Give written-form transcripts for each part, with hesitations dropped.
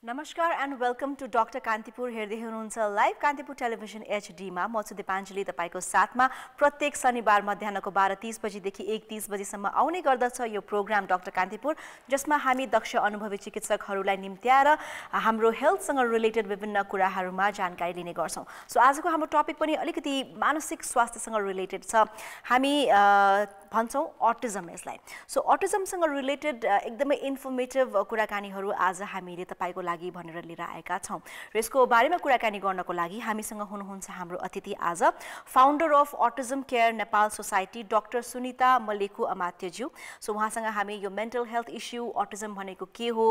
नमस्कार and welcome to doctor Kantipur. हेर्दै हुनुहुन्छ लाइभ कान्तिपुर टेलिभिजन एचडीमा। म छु दिपाञ्जली, तपाईको साथमा प्रत्येक शनिबार मध्याहको 12:30 बजेदेखि 1:30 बजेसम्म आउने गर्दछ यो प्रोग्राम डाक्टर कान्तिपुर, जसमा हामी दक्ष अनुभवी चिकित्सकहरूलाई निम्त्याएर हाम्रो हेल्थसँग रिलेटेड विभिन्न कुराहरूमा जानकारी लिने गर्छौं। सो आजको हाम्रो टपिक पनि अलिकति मानसिक स्वास्थ्यसँग रिलेटेड छ। हामी भन्छौं अटिज्म यसलाई। सो अटिज्मसँग रिलेटेड एकदमै इन्फर्मेटिभ कुराकानीहरू आज हामीले तपाईको लागि भनेर लिएर आएका छौं। र यसको बारेमा कुराकानी गर्नको लागि हामीसँग हुनुहुन्छ हाम्रो अतिथि आज founder of autism care Nepal society doctor Sunita Mallikhu अमात्यज्यू। सो उहाँसँग हामी यो मेन्टल हेल्थ इस्यु, अटिज्म भनेको के हो,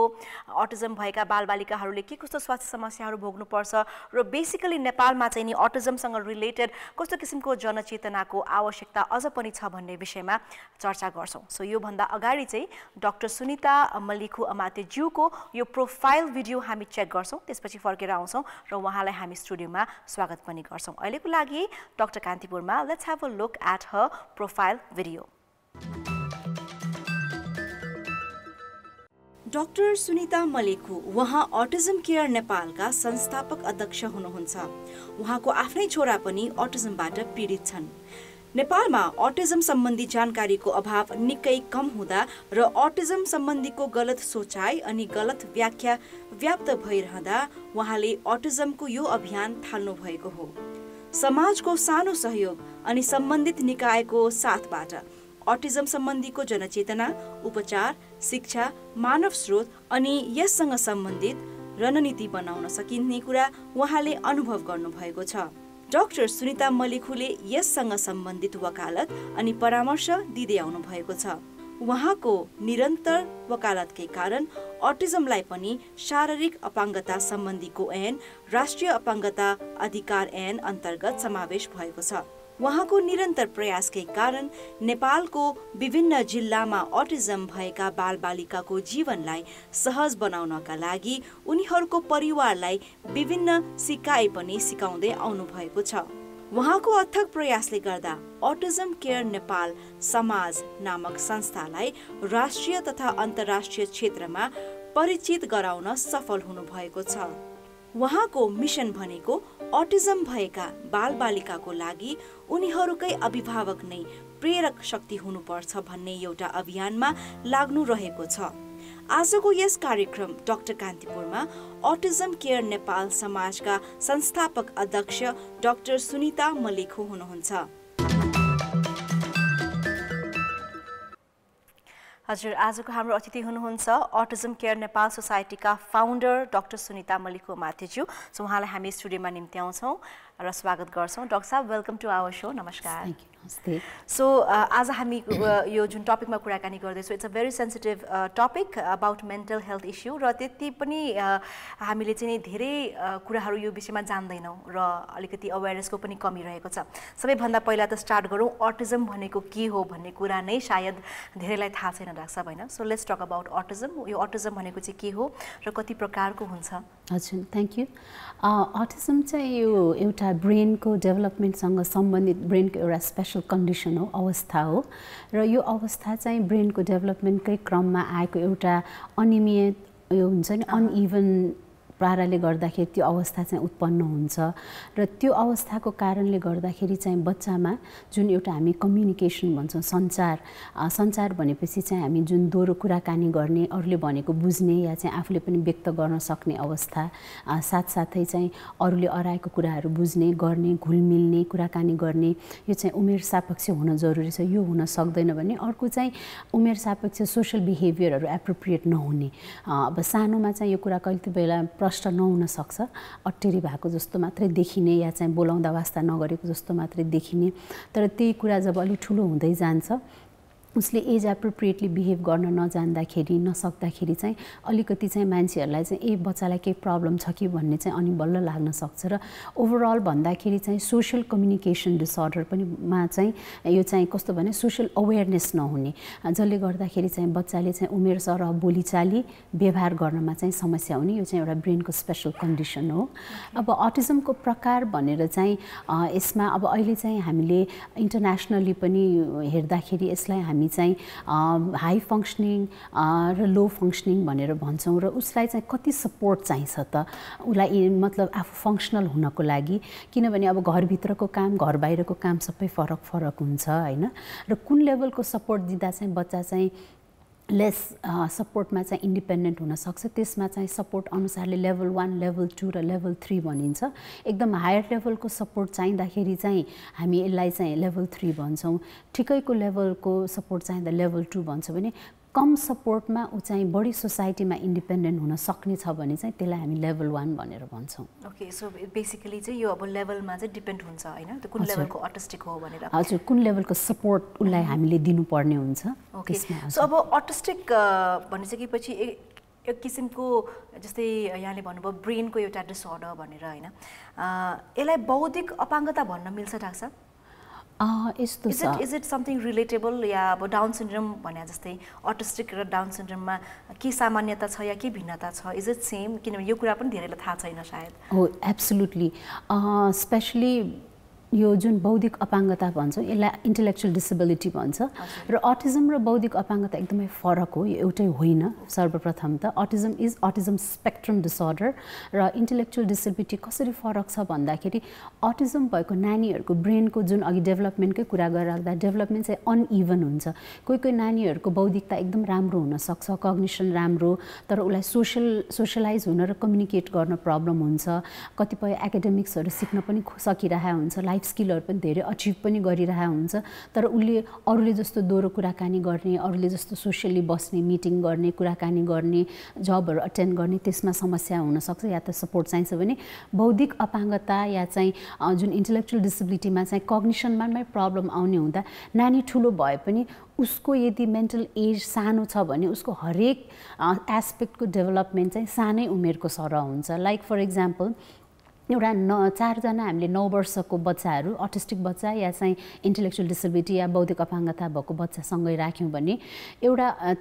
अटिज्म भएका बालबालिकाहरूले के कस्तो स्वास्थ्य समस्याहरू भोग्नुपर्छ र बेसिकली नेपालमा चाहिँ नि अटिज्मसँग रिलेटेड कस्तो किसिमको जनचेतनाको आवश्यकता अझ पनि छ भन्ने विषयमा चर्चा गर्छौं। सो यो भन्दा अगाडि चाहिँ डाक्टर सुनिता मल्लिखु अमात्यज्यूको यो प्रोफाइल भिडियो हामी चेक गर्छौं, त्यसपछि फर्केर आउँछौं र उहाँलाई हामी स्टुडियोमा स्वागत पनि गर्छौं। अहिलेको लागि डाक्टर कान्तिपुरमा let's have a look at her profile video. Doctor Sunita Mallikhu, उहाँ अटिज्म केयर नेपालका संस्थापक अध्यक्ष हुनुहुन्छ। उहाँको आफ्नै छोरा पनि अटिज्मबाट पीडित छन्। नेपालमा अटिज्म सम्बन्धी जानकारीको अभाव निकै कम हुँदा र अटिज्म सम्बन्धीको गलत सोचाइ अनि गलत व्याख्या व्याप्त भइरहँदा उहाँले अटिज्मको यो अभियान थाल्नु भएको हो। समाजको सानो सहयोग अनि सम्बन्धित निकायको साथबाट अटिज्म सम्बन्धीको जनचेतना, उपचार, शिक्षा, मानव स्रोत अनि यससँग सम्बन्धित रणनीति बनाउन सकिने कुरा उहाँले अनुभव गर्नुभएको छ। डाक्टर सुनिता मल्लिखुले यससँग सम्बन्धित वकालत अनि परामर्श दिँदै आउनु भएको छ। उहाँको निरन्तर वकालतकै कारण अटिज्मलाई पनि शारीरिक अपाङ्गता सम्बन्धीको ऐन राष्ट्रिय अपाङ्गता अधिकार ऐन अन्तर्गत समावेश भएको छ। उहाँको निरन्तर प्रयासकै कारण नेपालको विभिन्न जिल्लामा अटिज्म भएका बालबालिकाको जीवनलाई सहज बनाउनका लागि उनीहरूको परिवारलाई विभिन्न सिकाइ पनि सिकाउँदै आउनु भएको छ। उहाँको अथक प्रयासले गर्दा अटिज्म केयर नेपाल समाज नामक संस्थालाई राष्ट्रिय तथा अन्तर्राष्ट्रिय क्षेत्रमा परिचित गराउन सफल हुनु भएको छ। उहाँको मिसन भनेको अटिज्म भएका बालबालिकाको लागि उनीहरूकै अभिभावक नै प्रेरक शक्ति हुनुपर्छ भन्ने एउटा अभियानमा लाग्नु रहेको छ। आजको यस कार्यक्रम डाक्टर कान्तिपुरमा अटिज्म केयर नेपाल समाजका संस्थापक अध्यक्ष डाक्टर सुनिता मल्लिखु हुनुहुन्छ। हजुर, आजको हाम्रो अतिथि हुनुहुन्छ अटिज्म केयर नेपाल सोसाइटीका फाउन्डर डाक्टर सुनिता मल्लिखु अमात्यज्यू। सो उहाँलाई हामी स्टुडियोमा निम्त्याउँछौँ र स्वागत गर्छौँ। डाक्टर साहब, वेलकम टु आवर शो। नमस्कार। सो आज हामी यो जुन टपिकमा कुराकानी गर्दैछौँ, it's a very sensitive topic about mental health issue र त्यति पनि हामीले चाहिँ धेरै कुराहरू यो विषयमा जान्दैनौँ र अलिकति अवेरनेसको पनि कमी रहेको छ। सबैभन्दा पहिला त स्टार्ट गरौँ, अटिज्म भनेको के हो भन्ने कुरा नै सायद धेरैलाई थाहा छैन डाक्टर साहब, होइन? So let's talk about autism. यो अटिज्म भनेको चाहिँ के हो र कति प्रकारको हुन्छ? हजुर, थ्याङ्क यू। अटिज्म चाहिँ यो एउटा ब्रेनको डेभलपमेन्टसँग सम्बन्धित ब्रेनको एउटा स्पेसल कन्डिसन हो, अवस्था हो। र यो अवस्था चाहिँ ब्रेनको डेभलपमेन्टकै क्रममा आएको एउटा अनियमित यो हुन्छ नि अनइभन पाराले गर्दाखेरि त्यो अवस्था चाहिँ उत्पन्न हुन्छ र त्यो अवस्थाको कारणले गर्दाखेरि चाहिँ बच्चामा जुन एउटा हामी कम्युनिकेसन भन्छौँ, सञ्चार भनेपछि चाहिँ हामी जुन दोहोरो कुराकानी गर्ने, अरूले भनेको बुझ्ने या चाहिँ आफूले पनि व्यक्त गर्न सक्ने अवस्था, साथसाथै चाहिँ अरूले अराएको कुराहरू बुझ्ने, गर्ने, घुलमिल्ने, कुराकानी गर्ने, यो चाहिँ उमेर सापेक्ष हुन जरुरी छ। यो हुन सक्दैन भने अर्को चाहिँ उमेर सापेक्ष सोसल बिहेभियरहरू एप्रोप्रिएट नहुने। अब सानोमा चाहिँ यो कुरा कहिले बेला प्रष्ट नहुन सक्छ, अटेरी भएको जस्तो मात्रै देखिने या चाहिँ बोलाउँदा वास्ता नगरेको जस्तो मात्रै देखिने। तर त्यही कुरा जब अलिक ठुलो हुँदै जान्छ, उसले एज एप्रोप्रिएटली बिहेभ गर्न नजान्दाखेरि, नसक्दाखेरि चाहिँ अलिकति चाहिँ मान्छेहरूलाई चाहिँ बच्चालाई केही प्रब्लम छ कि भन्ने चाहिँ अनि बल्ल लाग्न सक्छ। र ओभरअल भन्दाखेरि चाहिँ सोसल कम्युनिकेसन डिसअर्डर पनि मा चाहिँ यो चाहिँ कस्तो भने सोसल अवेरनेस नहुने, जसले गर्दाखेरि चाहिँ बच्चाले चाहिँ उमेर सरह बोलीचाली व्यवहार गर्नमा चाहिँ समस्या हुने। यो चाहिँ एउटा ब्रेनको स्पेसल कन्डिसन हो। अब अटिज्मको प्रकार भनेर चाहिँ यसमा अब अहिले चाहिँ हामीले इन्टरनेसनली पनि हेर्दाखेरि यसलाई हामी हामी चाहिँ हाई फङ्क्सनिङ र लो फङ्क्सनिङ भनेर भन्छौँ र उसलाई चाहिँ कति सपोर्ट चाहिन्छ त उसलाई मतलब आफू फङ्सनल हुनको लागि किनभने अब घरभित्रको काम घर बाहिरको काम सबै फरक फरक हुन्छ हैन र कुन लेभलको सपोर्ट दिँदा चाहिँ बच्चा चाहिँ लेस सपोर्टमा चाहिँ इन्डिपेन्डेन्ट हुनसक्छ त्यसमा चाहिँ सपोर्ट अनुसारले लेभल 1 लेभल 2 र लेभल 3 भनिन्छ एकदम हायर लेभलको सपोर्ट चाहिँदाखेरि चाहिँ हामी यसलाई चाहिँ लेभल 3 भन्छौँ ठिकैको लेभलको सपोर्ट चाहिँदा लेभल 2 भन्छ भने कम सपोर्टमा ऊ चाहिँ बढी सोसाइटीमा इन्डिपेन्डेन्ट हुन सक्ने छ भने चाहिँ त्यसलाई हामी लेभल 1 भनेर भन्छौँ ओके सो बेसिकली चाहिँ यो अब लेभलमा चाहिँ डिपेन्ड हुन्छ हैन त्यो कुन लेभलको अटिस्टिक हो भनेर हजुर कुन लेभलको सपोर्ट उसलाई हामीले दिनुपर्ने हुन्छ त्यसमा सो अब अटिस्टिक भनिसकेपछि एक किसिमको जस्तै यहाँले भन्नुभयो ब्रेनको एउटा डिसअर्डर भनेर हैन यसलाई बौद्धिक अपाङ्गता भन्न मिल्छ डाक्टर साहब यस्तो छ इज इट समथिङ रिलेटेबल या अब डाउन सिन्ड्रोम भने जस्तै अटिस्टिक र डाउन सिन्ड्रोममा के सामान्यता छ या के भिन्नता छ इज इट सेम किनभने यो कुरा पनि धेरैलाई थाहा छैन सायद हो एब्सोल्युटली स्पेशली यो जुन बौद्धिक अपाङ्गता भन्छौँ यसलाई इन्टेलेक्चुअल डिसेबिलिटी भन्छ र अटिजम र बौद्धिक अपाङ्गता एकदमै फरक हो यो एउटै होइन सर्वप्रथम त अटिजम स्पेक्ट्रम डिसअर्डर र इन्टेलेक्चुअल डिसेबिलिटी कसरी फरक छ भन्दाखेरि अटिजम भएको नानीहरूको ब्रेनको जुन अघि डेभलपमेन्टकै कुरा गरिराख्दा डेभलपमेन्ट चाहिँ अनइभन हुन्छ कोही कोही नानीहरूको बौद्धिकता एकदम राम्रो हुनसक्छ कग्निसन राम्रो तर उसलाई सोसलाइज हुन र कम्युनिकेट गर्न प्रब्लम हुन्छ कतिपय एकाडेमिक्सहरू सिक्न पनि सकिरहेको हुन्छ लाइफ स्किलहरू पनि धेरै अचिभ पनि गरिरहेको हुन्छ तर उसले अरूले जस्तो दोहोरो कुराकानी गर्ने अरूले जस्तो सोसियली बस्ने मिटिङ गर्ने कुराकानी गर्ने जबहरू अटेन्ड गर्ने त्यसमा समस्या हुनसक्छ या त सपोर्ट चाहिन्छ भने बौद्धिक अपाङ्गता या चाहिँ जुन इन्टेलेक्चुअल डिसेबिलिटीमा चाहिँ कग्निसनमा नै प्रब्लम आउने हुँदा नानी ठुलो भए पनि उसको यदि मेन्टल एज सानो छ भने उसको हरेक एस्पेक्टको डेभलपमेन्ट चाहिँ सानै उमेरको सरह हुन्छ लाइक फर इक्जाम्पल एउटा 4जना हामीले 9 वर्षको बच्चाहरू अटिस्टिक बच्चा या चाहिँ इन्टेलेक्चुअल डिसेबिलिटी या बौद्धिक अपाङ्गता भएको बच्चासँगै राख्यौँ भने एउटा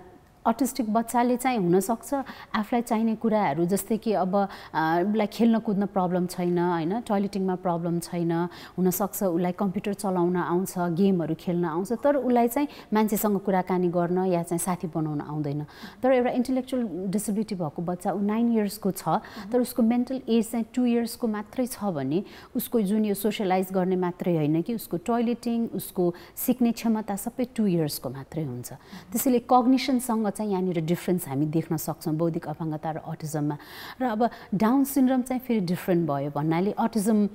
अटिस्टिक बच्चाले चाहिँ हुनसक्छ आफूलाई चाहिने कुराहरू जस्तै कि अब उसलाई खेल्न कुद्न प्रब्लम छैन हैन टोयलेटिङमा प्रब्लम छैन हुनसक्छ उसलाई कम्प्युटर चलाउन आउँछ गेमहरू खेल्न आउँछ तर उसलाई चाहिँ मान्छेसँग कुराकानी गर्न या चाहिँ साथी बनाउन आउँदैन तर एउटा इन्टेलेक्चुअल डिसेबिलिटी भएको बच्चा ऊ 9 इयर्सको छ तर उसको मेन्टल एज चाहिँ 2 इयर्सको मात्रै छ भने उसको जुन यो सोशलाइज गर्ने मात्रै होइन कि उसको टोयलेटिङ उसको सिक्ने क्षमता सबै 2 इयर्सको मात्रै हुन्छ त्यसैले कग्निसनसँग चाहिँ यहाँनिर डिफ्रेन्स हामी देख्न सक्छौँ बौद्धिक अपाङ्गता र अटिजममा र अब डाउन सिन्ड्रोम चाहिँ फेरि डिफ्रेन्ट भयो भन्नाले अटिजम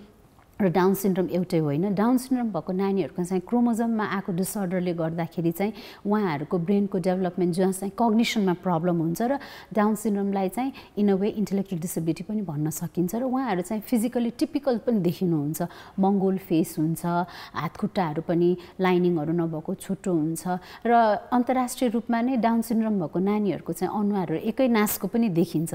र डाउन सिन्ड्रोम एउटै होइन डाउन सिन्ड्रोम भएको नानीहरूको चाहिँ क्रोमोजोममा आएको डिसअर्डरले गर्दाखेरि चाहिँ उहाँहरूको ब्रेनको डेभलपमेन्ट जहाँ चाहिँ कग्निसनमा प्रब्लम हुन्छ र डाउन सिन्ड्रोमलाई चाहिँ in a way intellectual disability पनि भन्न सकिन्छ र उहाँहरू चाहिँ फिजिकली टिपिकल पनि देखिनुहुन्छ मङ्गोल फेस हुन्छ हातखुट्टाहरू पनि लाइनिङहरू नभएको छोटो हुन्छ र अन्तर्राष्ट्रिय रूपमा नै डाउन सिन्ड्रोम भएको नानीहरूको चाहिँ अनुहारहरू एकै नासको पनि देखिन्छ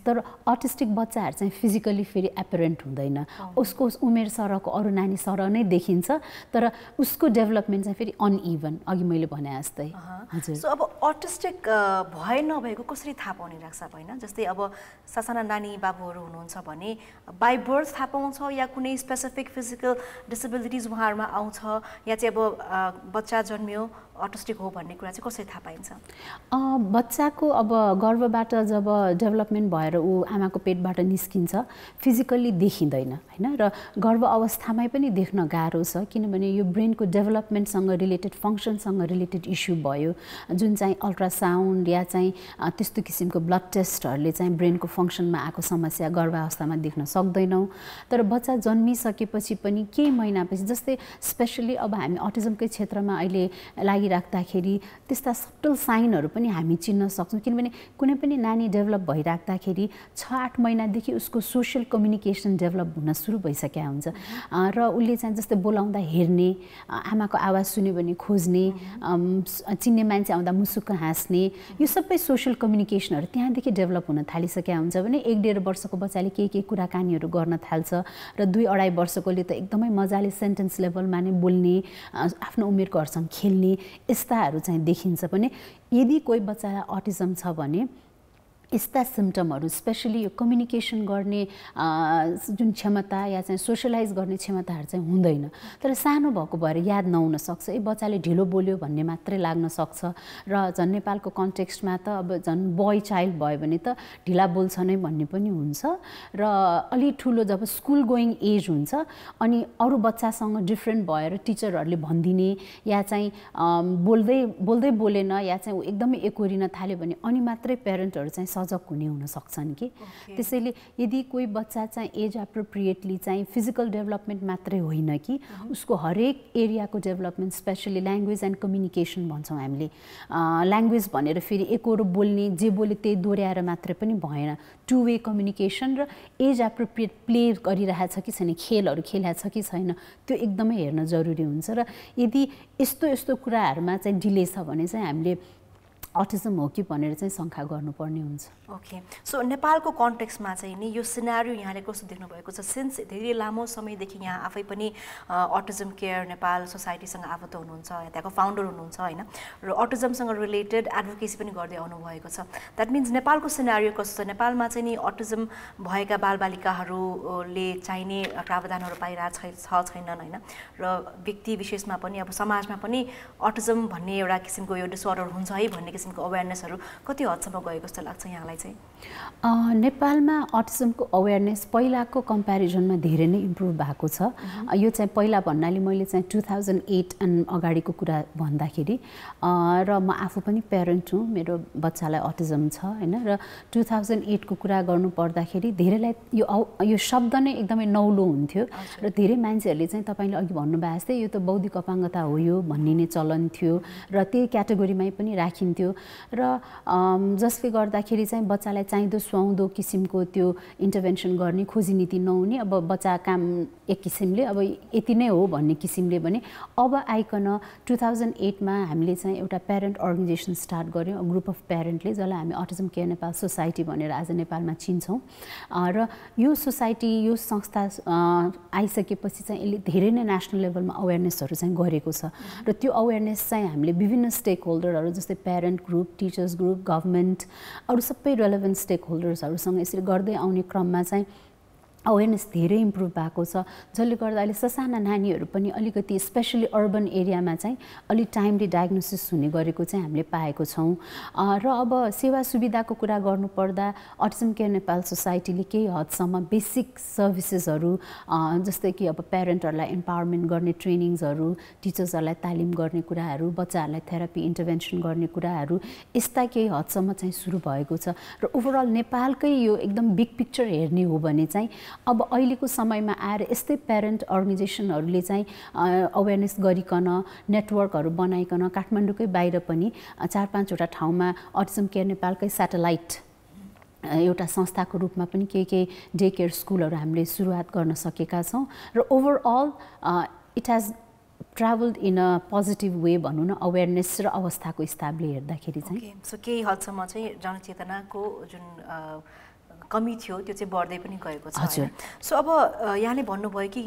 तर अटिस्टिक बच्चाहरू चाहिँ फिजिकली फेरि एपरेन्ट हुँदैन उसको उमेर सरहको अरू नानी सरह नै देखिन्छ तर उसको डेभलपमेन्ट चाहिँ फेरि अनइभन अघि मैले भने जस्तै हजुर सो अब अटिस्टिक भए नभएको कसरी थाहा पाउने राख्छ होइन जस्तै अब सासाना नानी बाबुहरू हुनुहुन्छ भने बाई बर्थ थाहा पाउँछ या कुनै स्पेसिफिक फिजिकल डिसेबिलिटिज उहाँहरूमा आउँछ या चाहिँ अब बच्चा जन्मियो अटिस्टिक हो भन्ने कुरा चाहिँ कसरी थाहा पाइन्छ बच्चाको अब गर्भबाट जब डेभलपमेन्ट भएर ऊ आमाको पेटबाट निस्किन्छ फिजिकल्ली देखिँदैन होइन र गर्भ अवस्थामै पनि देख्न गाह्रो छ किनभने यो ब्रेनको डेभलपमेन्टसँग रिलेटेड फङ्सनसँग रिलेटेड इस्यु भयो जुन चाहिँ अल्ट्रासाउन्ड या चाहिँ त्यस्तो किसिमको ब्लड टेस्टहरूले चाहिँ ब्रेनको फङ्सनमा आएको समस्या गर्भावस्थामा देख्न सक्दैनौँ तर बच्चा जन्मिसकेपछि पनि केही महिनापछि जस्तै स्पेसली अब हामी अटिजमकै क्षेत्रमा अहिले राख्दाखेरि त्यस्ता सटल साइनहरू पनि हामी चिन्न सक्छौँ किनभने कुनै पनि नानी डेभलप भइराख्दाखेरि 6-8 महिनादेखि उसको सोसियल कम्युनिकेसन डेभलप हुन सुरु भइसकेको हुन्छ र उसले चाहिँ जस्तै बोलाउँदा हेर्ने आमाको आवाज सुन्यो भने खोज्ने चिन्ने मान्छे आउँदा मुसुक्क हाँस्ने यो सबै सोसियल कम्युनिकेसनहरू त्यहाँदेखि डेभलप हुन थालिसकेको हुन्छ भने 1-1.5 वर्षको बच्चाले के कुराकानीहरू गर्न थाल्छ र 2-2.5 वर्षकोले त एकदमै मजाले सेन्टेन्स लेभलमा नै बोल्ने आफ्नो उमेरकोहरूसँग खेल्ने यस्ताहरू चाहिँ देखिन्छ भने यदि कोही बच्चालाई अटिजम छ भने यस्ता सिम्टमहरू स्पेसली यो कम्युनिकेसन गर्ने जुन क्षमता या चाहिँ सोसलाइज गर्ने क्षमताहरू चाहिँ हुँदैन। तर सानो भएको भएर याद नहुन सक्छ, ए बच्चाले ढिलो बोल्यो भन्ने मात्रै लाग्न सक्छ। र झन् नेपालको कन्टेक्स्टमा त अब झन् बोय चाइल्ड भयो भने त ढिला बोल्छ नै भन्ने पनि हुन्छ। र अलि ठुलो जब स्कुल गोइङ एज हुन्छ अनि अरू बच्चासँग डिफ्रेन्ट भएर टिचरहरूले भनिदिने या चाहिँ बोल्दै बोलेन या चाहिँ एकदमै एकोरिन थाल्यो भने अनि मात्रै पेरेन्टहरू चाहिँ सजग हुने हुन सक्छन् कि। त्यसैले यदि कोही बच्चा चाहिँ एज एप्रोप्रिएटली चाहिँ फिजिकल डेभलपमेन्ट मात्रै होइन कि उसको हरेक एरियाको development specially language and communication भन्छौँ हामीले। ल्याङ्ग्वेज भनेर फेरि एकरो बोल्ने जे बोले त्यही दोहोऱ्याएर मात्रै पनि भएन, टु वे कम्युनिकेसन र एज एप्रोप्रिएट प्ले गरिरहेछ कि छैन, खेलहरू खेलिरहेछ कि छैन, त्यो एकदमै हेर्न जरुरी हुन्छ। र यदि यस्तो कुराहरूमा चाहिँ डिले छ भने चाहिँ हामीले अटिजम हो कि भनेर चाहिँ शङ्का गर्नुपर्ने हुन्छ। ओके, सो नेपालको कन्टेक्स्टमा चाहिँ नि यो सिनारियो यहाँले कस्तो देख्नुभएको छ? सिन्स धेरै लामो समयदेखि यहाँ आफै पनि अटिजम केयर नेपाल सोसाइटीसँग आबद्ध हुनुहुन्छ, त्यहाँको फाउन्डर हुनुहुन्छ होइन, र अटिजमसँग रिलेटेड एडभोकेसी पनि गर्दै आउनुभएको छ। द्याट मिन्स नेपालको सिनारियो कस्तो छ? नेपालमा चाहिँ नि अटिजम भएका बालबालिकाहरूले चाहिने प्रावधानहरू पाइरहेको छ छैनन् होइन, र व्यक्ति विशेषमा पनि अब समाजमा पनि अटिजम भन्ने एउटा किसिमको यो डिसअर्डर हुन्छ है भन्ने किसिमको अवेरनेसहरू कति हदसम्म गएको जस्तो लाग्छ यहाँलाई चाहिँ? नेपालमा अटिजमको अवेरनेस पहिलाको कम्पेरिजनमा धेरै नै इम्प्रुभ भएको छ। यो चाहिँ पहिला भन्नाले मैले चाहिँ 2008 अगाडिको कुरा भन्दाखेरि, र म आफू पनि प्यारेन्ट हुँ, मेरो बच्चालाई अटिजम छ होइन, र 2008 को कुरा गर्नु पर्दाखेरि धेरैलाई यो शब्द नै एकदमै नौलो हुन्थ्यो र धेरै मान्छेहरूले चाहिँ तपाईँले अघि भन्नुभएको जस्तै यो त बौद्धिक अपाङ्गता हो यो भन्ने नै चलन थियो र त्यही क्याटेगोरीमै पनि राखिन्थ्यो। र जसले गर्दाखेरि चाहिँ बच्चालाई चाहिँदो सुहाउँदो किसिमको त्यो इन्टरभेन्सन गर्ने खोजी नीति नहुने, अब बच्चा काम एक किसिमले अब यति नै हो भन्ने किसिमले भने अब आइकन 2008 मा हामीले चाहिँ एउटा प्यारेन्ट अर्गनाइजेसन स्टार्ट गऱ्यौँ, ग्रुप अफ प्यारेन्टले, जसलाई हामी अटिजम केयर नेपाल सोसाइटी भनेर आज नेपालमा चिन्छौँ। र यो सोसाइटी यो संस्था आइसकेपछि चाहिँ यसले धेरै नै नेसनल लेभलमा अवेरनेसहरू चाहिँ गरेको छ। र त्यो अवेरनेस चाहिँ हामीले विभिन्न स्टेक होल्डरहरू जस्तै parent group, teachers group, government, अरू सबै रेलेभेन्ट स्टेक होल्डर्सहरूसँग यसरी गर्दै आउने क्रममा चाहिँ अवेरनेस धेरै इम्प्रुभ भएको छ, जसले गर्दा अहिले ससाना नानीहरू पनि अलिकति स्पेसली अर्बन एरियामा चाहिँ अलि टाइमली डायग्नोसिस हुने गरेको चाहिँ हामीले पाएको छौँ। र अब सेवा सुविधाको कुरा गर्नुपर्दा अटिजम केयर नेपाल सोसाइटीले केही हदसम्म बेसिक सर्भिसेसहरू जस्तै कि अब प्यारेन्टहरूलाई इम्पावरमेन्ट गर्ने ट्रेनिङ्सहरू, टिचर्सहरूलाई तालिम गर्ने कुराहरू, बच्चाहरूलाई थेरापी इन्टरभेन्सन गर्ने कुराहरू, यस्ता केही हदसम्म चाहिँ सुरु भएको छ। र ओभरअल नेपालकै यो एकदम बिग पिक्चर हेर्ने हो भने चाहिँ अब अहिलेको समयमा आएर यस्तै प्यारेन्ट अर्गनाइजेसनहरूले चाहिँ अवेरनेस गरिकन नेटवर्कहरू बनाइकन काठमाडौँकै बाहिर पनि 4-5 वटा ठाउँमा अटिजम केयर नेपालकै स्याटेलाइट एउटा संस्थाको रूपमा पनि केही डे केयर स्कुलहरू हामीले सुरुवात गर्न सकेका छौँ। र overall it has travelled in a positive way भनौँ न, अवेरनेस र अवस्थाको हिसाबले हेर्दाखेरि चाहिँ। सो केही हदसम्म चाहिँ जनचेतनाको जुन कमी थियो त्यो चाहिँ बढ्दै पनि गएको छ। सो अब यहाँले भन्नुभयो कि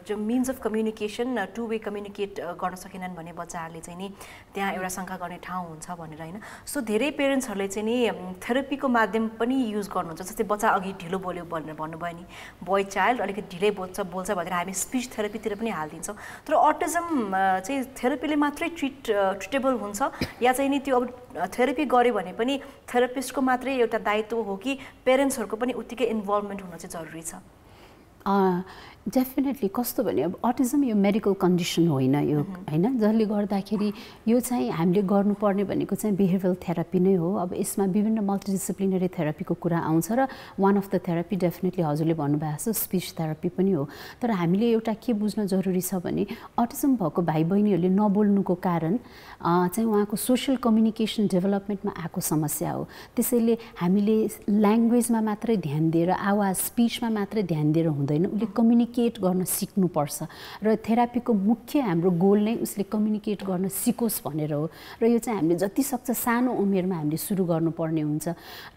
जो means of communication two way communicate गर्न सकेनन् भने बच्चाहरूले चाहिँ नि त्यहाँ एउटा शङ्का गर्ने ठाउँ हुन्छ भनेर होइन। सो धेरै पेरेन्ट्सहरूले चाहिँ नि थेरापीको माध्यम पनि युज गर्नुहुन्छ, जस्तै बच्चा अघि ढिलो बोल्यो भनेर भन्नुभयो नि, बोय चाइल्ड अलिकति ढिलै बोल्छ भनेर हामी स्पिच थेरापीतिर पनि हालिदिन्छौँ। तर अटिजम चाहिँ थेरापीले मात्रै ट्रिटेबल हुन्छ या चाहिँ नि त्यो अब थेरापी गऱ्यो भने पनि थेरापिस्टको मात्रै एउटा दायित्व हो कि पेरेन्ट्सहरूको पनि उत्तिकै इन्भल्भमेन्ट हुन चाहिँ जरुरी छ? डेफिनेटली कस्तो भने अब अटिजम यो मेडिकल कन्डिसन होइन यो होइन, जसले गर्दाखेरि यो चाहिँ हामीले गर्नुपर्ने भनेको चाहिँ बिहेभियरल थेरापी नै हो। अब यसमा विभिन्न मल्टिडिसिप्लिनरी थेरापीको कुरा आउँछ र one of the therapy definitely हजुरले भन्नुभएको छ स्पिच थेरापी पनि हो। तर हामीले एउटा के बुझ्न जरुरी छ भने अटिजम भएको भाइ बहिनीहरूले नबोल्नुको कारण चाहिँ उहाँको सोसियल कम्युनिकेसन डेभलपमेन्टमा आएको समस्या हो। त्यसैले हामीले ल्याङ्ग्वेजमा मात्रै ध्यान दिएर, आवाज स्पिचमा मात्रै ध्यान दिएर हुँदैन, उसले कम्युनिकेट गर्न सिक्नुपर्छ। र थेरापीको मुख्य हाम्रो गोल नै उसले कम्युनिकेट गर्न सिकोस् भनेर हो। र यो चाहिँ हामीले जति सक्छ सानो उमेरमा हामीले सुरु गर्नुपर्ने हुन्छ।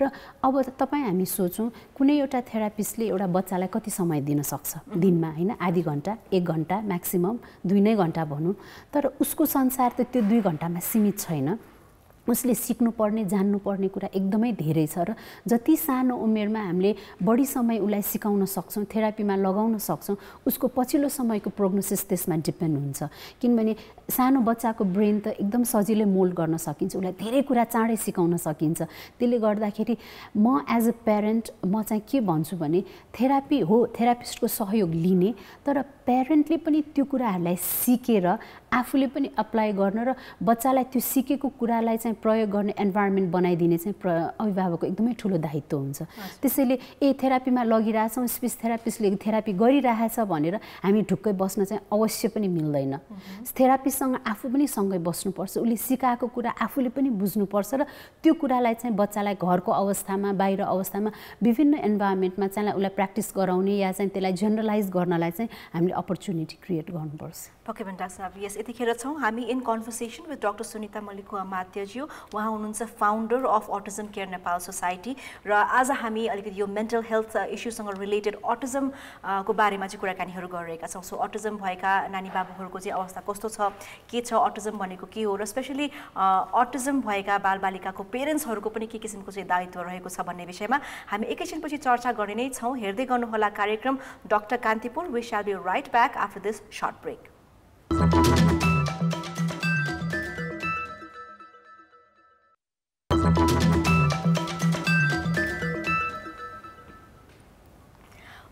र अब तपाईँ हामी सोचौँ कुनै एउटा थेरापिस्टले एउटा बच्चालाई कति समय दिन सक्छ दिनमा होइन, आधी घन्टा, 1 घन्टा, म्याक्सिमम 2 नै घन्टा भनौँ। तर उसको संसार त त्यो 2 घन्टामा सीमित छैन। उसले सिक्नुपर्ने जान्नुपर्ने कुरा एकदमै धेरै छ र जति सानो उमेरमा हामीले बढी समय उसलाई सिकाउन सक्छौँ, थेरापीमा लगाउन सक्छौँ, उसको पछिल्लो समयको प्रोग्नोसिस त्यसमा डिपेन्ड हुन्छ। किनभने सानो बच्चाको ब्रेन त एकदम सजिलै मोल्ड गर्न सकिन्छ, उसलाई धेरै कुरा चाँडै सिकाउन सकिन्छ। त्यसले गर्दाखेरि म एज अ प्यारेन्ट म चाहिँ के भन्छु भने थेरापी हो, थेरापिस्टको सहयोग लिने, तर प्यारेन्टले पनि त्यो कुराहरूलाई सिकेर आफूले पनि अप्लाई गर्न र बच्चालाई त्यो सिकेको कुरालाई चाहिँ प्रयोग गर्ने इन्भाइरोमेन्ट बनाइदिने चाहिँ अभिभावकको एकदमै ठुलो दायित्व हुन्छ। त्यसैले थेरापीमा लगिरहेछौँ, स्पिच थेरापिस्टले थेरापी गरिरहेछ भनेर हामी ढुक्कै बस्न चाहिँ अवश्य पनि मिल्दैन। थेरापिस्टसँग आफू पनि सँगै बस्नुपर्छ, उसले सिकाएको कुरा आफूले पनि बुझ्नुपर्छ र त्यो कुरालाई चाहिँ बच्चालाई घरको अवस्थामा बाहिर अवस्थामा विभिन्न इन्भाइरोमेन्टमा चाहिँ उसलाई प्र्याक्टिस गराउने या चाहिँ त्यसलाई जेनरलाइज गर्नलाई चाहिँ हामीले अपर्च्युनिटी क्रिएट गर्नुपर्छ। पक्कै पनि डाक्टर साहब, यस यतिखेर छौँ हामी in conversation with doctor Sunita मल्लिकको अमात्यज्यू। उहाँ हुनुहुन्छ founder of autism care Nepal society र आज हामी अलिकति यो मेन्टल हेल्थ इस्युसँग रिलेटेड अटिजमको बारेमा चाहिँ कुराकानीहरू गरिरहेका छौँ। सो अटिजम भएका नानी बाबुहरूको चाहिँ अवस्था कस्तो छ, के छ, अटिजम भनेको के हो र स्पेसली अटिजम भएका बालबालिकाको पेरेन्ट्सहरूको पनि के किसिमको चाहिँ दायित्व रहेको छ भन्ने विषयमा हामी एकैछिनपछि चर्चा गर्ने नै छौँ। हेर्दै गर्नुहोला कार्यक्रम doctor Kantipur. We shall be right back after this short break.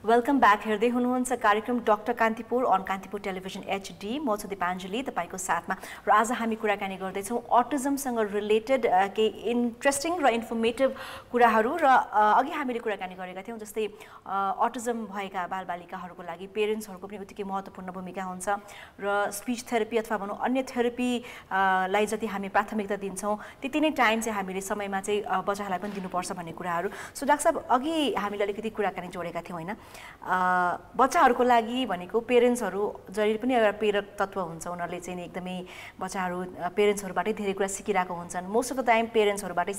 Welcome back. हेर्दै हुनुहुन्छ कार्यक्रम doctor Kantipur on Kantipur television HD। म छु दिपाञ्जली तपाईँको साथमा र आज हामी कुराकानी गर्दैछौँ अटिजमसँग रिलेटेड केही इन्ट्रेस्टिङ र इन्फर्मेटिभ कुराहरू र अघि हामीले कुराकानी गरेका थियौँ जस्तै अटिजम भएका बालबालिकाहरूको लागि पेरेन्ट्सहरूको पनि उत्तिकै महत्त्वपूर्ण भूमिका हुन्छ र स्पिच थेरापी अथवा भनौँ अन्य थेरापीलाई जति हामी प्राथमिकता दिन्छौँ त्यति नै टाइम चाहिँ हामीले समयमा चाहिँ बच्चाहरूलाई पनि दिनुपर्छ भन्ने कुराहरू। सो डाक्टर साहब, अघि हामीले अलिकति कुराकानी जोडेका थियौँ होइन, बच्चाहरूको लागि भनेको पेरेन्ट्सहरू जहिले पनि एउटा प्रेरक तत्त्व हुन्छ। उनीहरूले चाहिँ एकदमै बच्चाहरू पेरेन्ट्सहरूबाटै धेरै कुरा सिकिरहेको हुन्छन्। मोस्ट अफ द टाइम पेरेन्ट्सहरूबाटै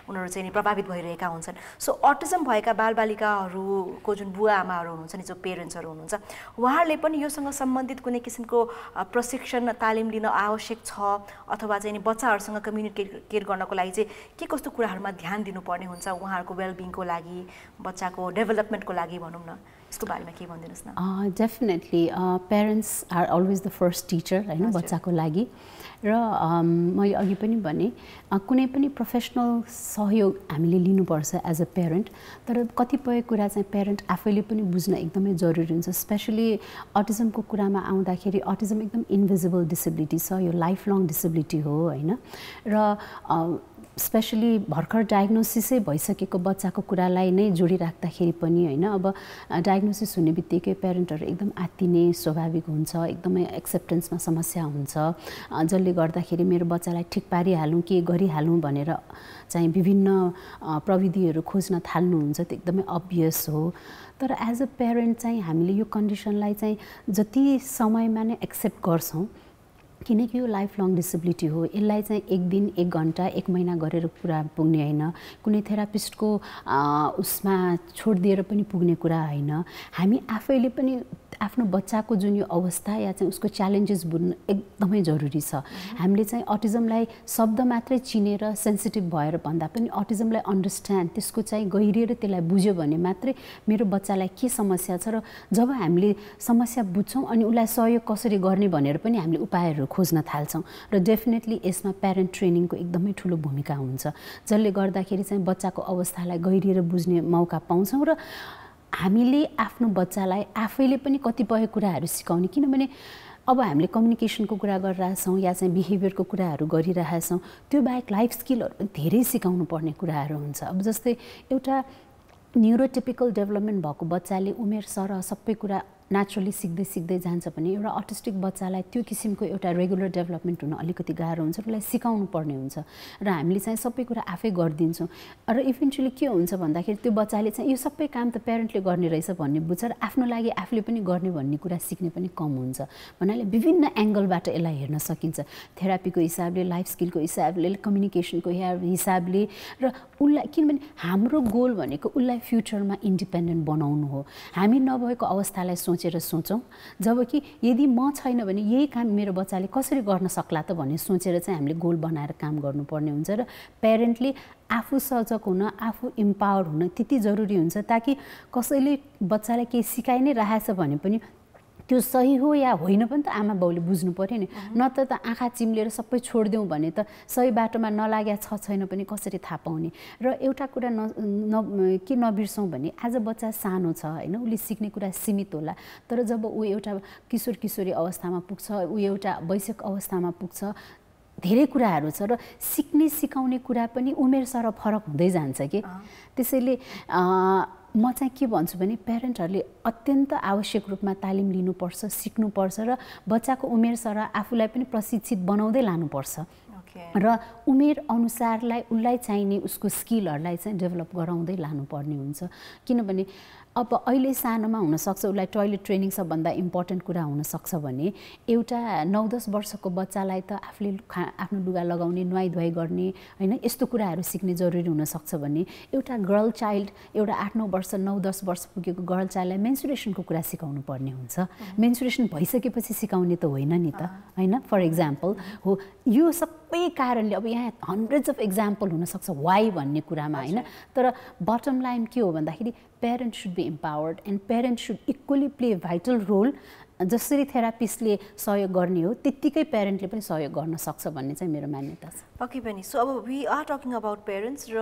उनीहरू चाहिँ प्रभावित भइरहेका हुन्छन्। सो अटिजम भएका बालबालिकाहरूको जुन बुवा आमाहरू हुनुहुन्छ नि, जो पेरेन्ट्सहरू हुनुहुन्छ, उहाँहरूले पनि योसँग सम्बन्धित कुनै किसिमको प्रशिक्षण तालिम लिन आवश्यक छ अथवा चाहिँ बच्चाहरूसँग कम्युनिकेट गर्नको लागि चाहिँ के कस्तो कुराहरूमा ध्यान दिनुपर्ने हुन्छ उहाँहरूको वेलबिङको लागि, बच्चाको डेभलपमेन्टको लागि भनौँ न, यसको बारेमा के भनिदिनुहोस् न। Definitely parents are always the first teacher होइन बच्चाको लागि। र मैले अघि पनि भने कुनै पनि प्रोफेसनल सहयोग हामीले लिनुपर्छ एज अ पेरेन्ट, तर कतिपय कुरा चाहिँ पेरेन्ट आफैले पनि बुझ्न एकदमै जरुरी हुन्छ। स्पेसली अटिजमको कुरामा आउँदाखेरि अटिजम एकदम इन्भिजिबल डिसेबिलिटी छ, यो लाइफ लङ डिसेबिलिटी हो होइन। र स्पेसली भर्खर डायग्नोसिसै भइसकेको बच्चाको कुरालाई नै जोडिराख्दाखेरि पनि होइन, अब डायग्नोसिस हुने बित्तिकै पेरेन्टहरू एकदम आत्तिने स्वाभाविक हुन्छ, एकदमै एक्सेप्टेन्समा समस्या हुन्छ, जसले गर्दाखेरि मेरो बच्चालाई ठिक पारिहालौँ के गरिहालौँ भनेर चाहिँ विभिन्न प्रविधिहरू खोज्न थाल्नुहुन्छ। त्यो एकदमै अब्भियस हो। तर एज अ पेरेन्ट चाहिँ हामीले यो कन्डिसनलाई चाहिँ जति समयमा नै एक्सेप्ट गर्छौँ, किनकि यो लाइफ लङ डिसेबिलिटी हो, यसलाई चाहिँ एक दिन एक घन्टा एक महिना गरेर पुरा पुग्ने होइन, कुनै थेरापिस्टको उसमा छोडिदिएर पनि पुग्ने कुरा होइन। हामी आफैले पनि आफ्नो बच्चाको जुन यो अवस्था या चाहिँ उसको च्यालेन्जेस बुझ्नु एकदमै जरुरी छ। हामीले चाहिँ अटिजमलाई शब्द मात्रै चिनेर सेन्सिटिभ भएर भन्दा पनि अटिजमलाई अन्डरस्ट्यान्ड, त्यसको चाहिँ गहिरिएर त्यसलाई बुझ्यो भने मात्रै मेरो बच्चालाई के समस्या छ र जब हामीले समस्या बुझ्छौँ अनि उसलाई सहयोग कसरी गर्ने भनेर पनि हामीले उपायहरू खोज्न थाल्छौँ। र डेफिनेटली यसमा प्यारेन्ट ट्रेनिङको एकदमै ठुलो भूमिका हुन्छ, जसले गर्दाखेरि चाहिँ बच्चाको अवस्थालाई गहिरिएर बुझ्ने मौका पाउँछौँ र हामीले आफ्नो बच्चालाई आफैले पनि कतिपय कुराहरू सिकाउने। किनभने अब हामीले कम्युनिकेसनको कुरा गरिरहेछौँ या चाहिँ बिहेभियरको कुराहरू गरिरहेछौँ, त्यो बाहेक लाइफ स्किलहरू पनि धेरै सिकाउनु पर्ने कुराहरू हुन्छ। अब जस्तै एउटा न्युरोटिपिकल डेभलपमेन्ट भएको बच्चाले उमेर सरह सबै कुरा नेचुरली सिक्दै सिक्दै जान्छ भने एउटा अटिस्टिक बच्चालाई त्यो किसिमको एउटा रेगुलर डेभलपमेन्ट हुन अलिकति गाह्रो हुन्छ, उसलाई सिकाउनु पर्ने हुन्छ र हामीले चाहिँ सबै कुरा आफै गरिदिन्छौँ। र इभेन्चुली के हुन्छ भन्दाखेरि त्यो बच्चाले चाहिँ यो सबै काम त प्यारेन्टले गर्ने रहेछ भन्ने बुझ्छ र आफ्नो लागि आफूले पनि गर्ने भन्ने कुरा सिक्ने पनि कम हुन्छ। भन्नाले विभिन्न एङ्गलबाट यसलाई हेर्न सकिन्छ, थेरापीको हिसाबले, लाइफ स्किलको हिसाबले, कम्युनिकेसनको हिसाबले। र उसलाई किनभने हाम्रो गोल भनेको उसलाई फ्युचरमा इन्डिपेन्डेन्ट बनाउनु हो। हामी नभएको अवस्थालाई सोचेर सोचौँ, जबकि यदि म छैन भने यही काम मेरो बच्चाले कसरी गर्न सक्ला त भन्ने सोचेर चाहिँ हामीले गोल बनाएर काम गर्नुपर्ने हुन्छ। र प्यारेन्टले आफू सजग हुन, आफू इम्पावर हुन त्यति जरुरी हुन्छ, ताकि कसैले बच्चालाई केही सिकाइ नै रहेछ भने पनि त्यो सही हो या होइन पनि त आमा बाउले बुझ्नु पर्यो नि। नत्र त आँखा चिम्लेर सबै छोडिदिउँ भने त सही बाटोमा नलाग्या छ छैन पनि कसरी थाहा पाउने। र एउटा कुरा के नबिर्सौँ भने आज बच्चा सानो छ होइन, उसले सिक्ने कुरा सीमित होला, तर जब ऊ एउटा किशोर किशोरी अवस्थामा पुग्छ, ऊ एउटा वयस्क अवस्थामा पुग्छ, धेरै कुराहरू छ र सिक्ने सिकाउने कुरा पनि उमेर सर फरक हुँदै जान्छ कि। त्यसैले म चाहिँ के भन्छु भने प्यारेन्टहरूले अत्यन्त आवश्यक रूपमा तालिम लिनुपर्छ, सिक्नुपर्छ र बच्चाको उमेर सर आफूलाई पनि प्रशिक्षित बनाउँदै लानुपर्छ र उमेर अनुसारलाई उसलाई चाहिने उसको स्किलहरूलाई चाहिँ डेभलप गराउँदै लानुपर्ने हुन्छ। किनभने अब अहिले सानोमा हुनसक्छ उसलाई टोयलेट ट्रेनिङ सबभन्दा इम्पोर्टेन्ट कुरा हुनसक्छ भने एउटा 9-10 वर्षको बच्चालाई त आफूले आफ्नो लुगा लगाउने, नुहाइ धुवाइ गर्ने होइन यस्तो कुराहरू सिक्ने जरुरी हुनसक्छ भने एउटा गर्ल चाइल्ड, एउटा 8-9 वर्ष 9-10 वर्ष पुगेको गर्ल चाइल्डलाई मेन्सुरेसनको कुरा सिकाउनु पर्ने हुन्छ। मेन्सुरेसन भइसकेपछि सिकाउने त होइन नि त होइन। फर इक्जाम्पल हो, यो सबै कारणले अब यहाँ हन्ड्रेड्स अफ इक्जाम्पल हुनसक्छ वाइ भन्ने कुरामा होइन, तर बटम लाइन के हो भन्दाखेरि parent should be empowered and parents should equally play a vital role। जसरी थेरापिस्टले सहयोग गर्ने हो त्यत्तिकै प्यारेन्टले पनि सहयोग गर्न सक्छ भन्ने चाहिँ मेरो मान्यता छ। पक्कै पनि। सो अब we are talking about parents र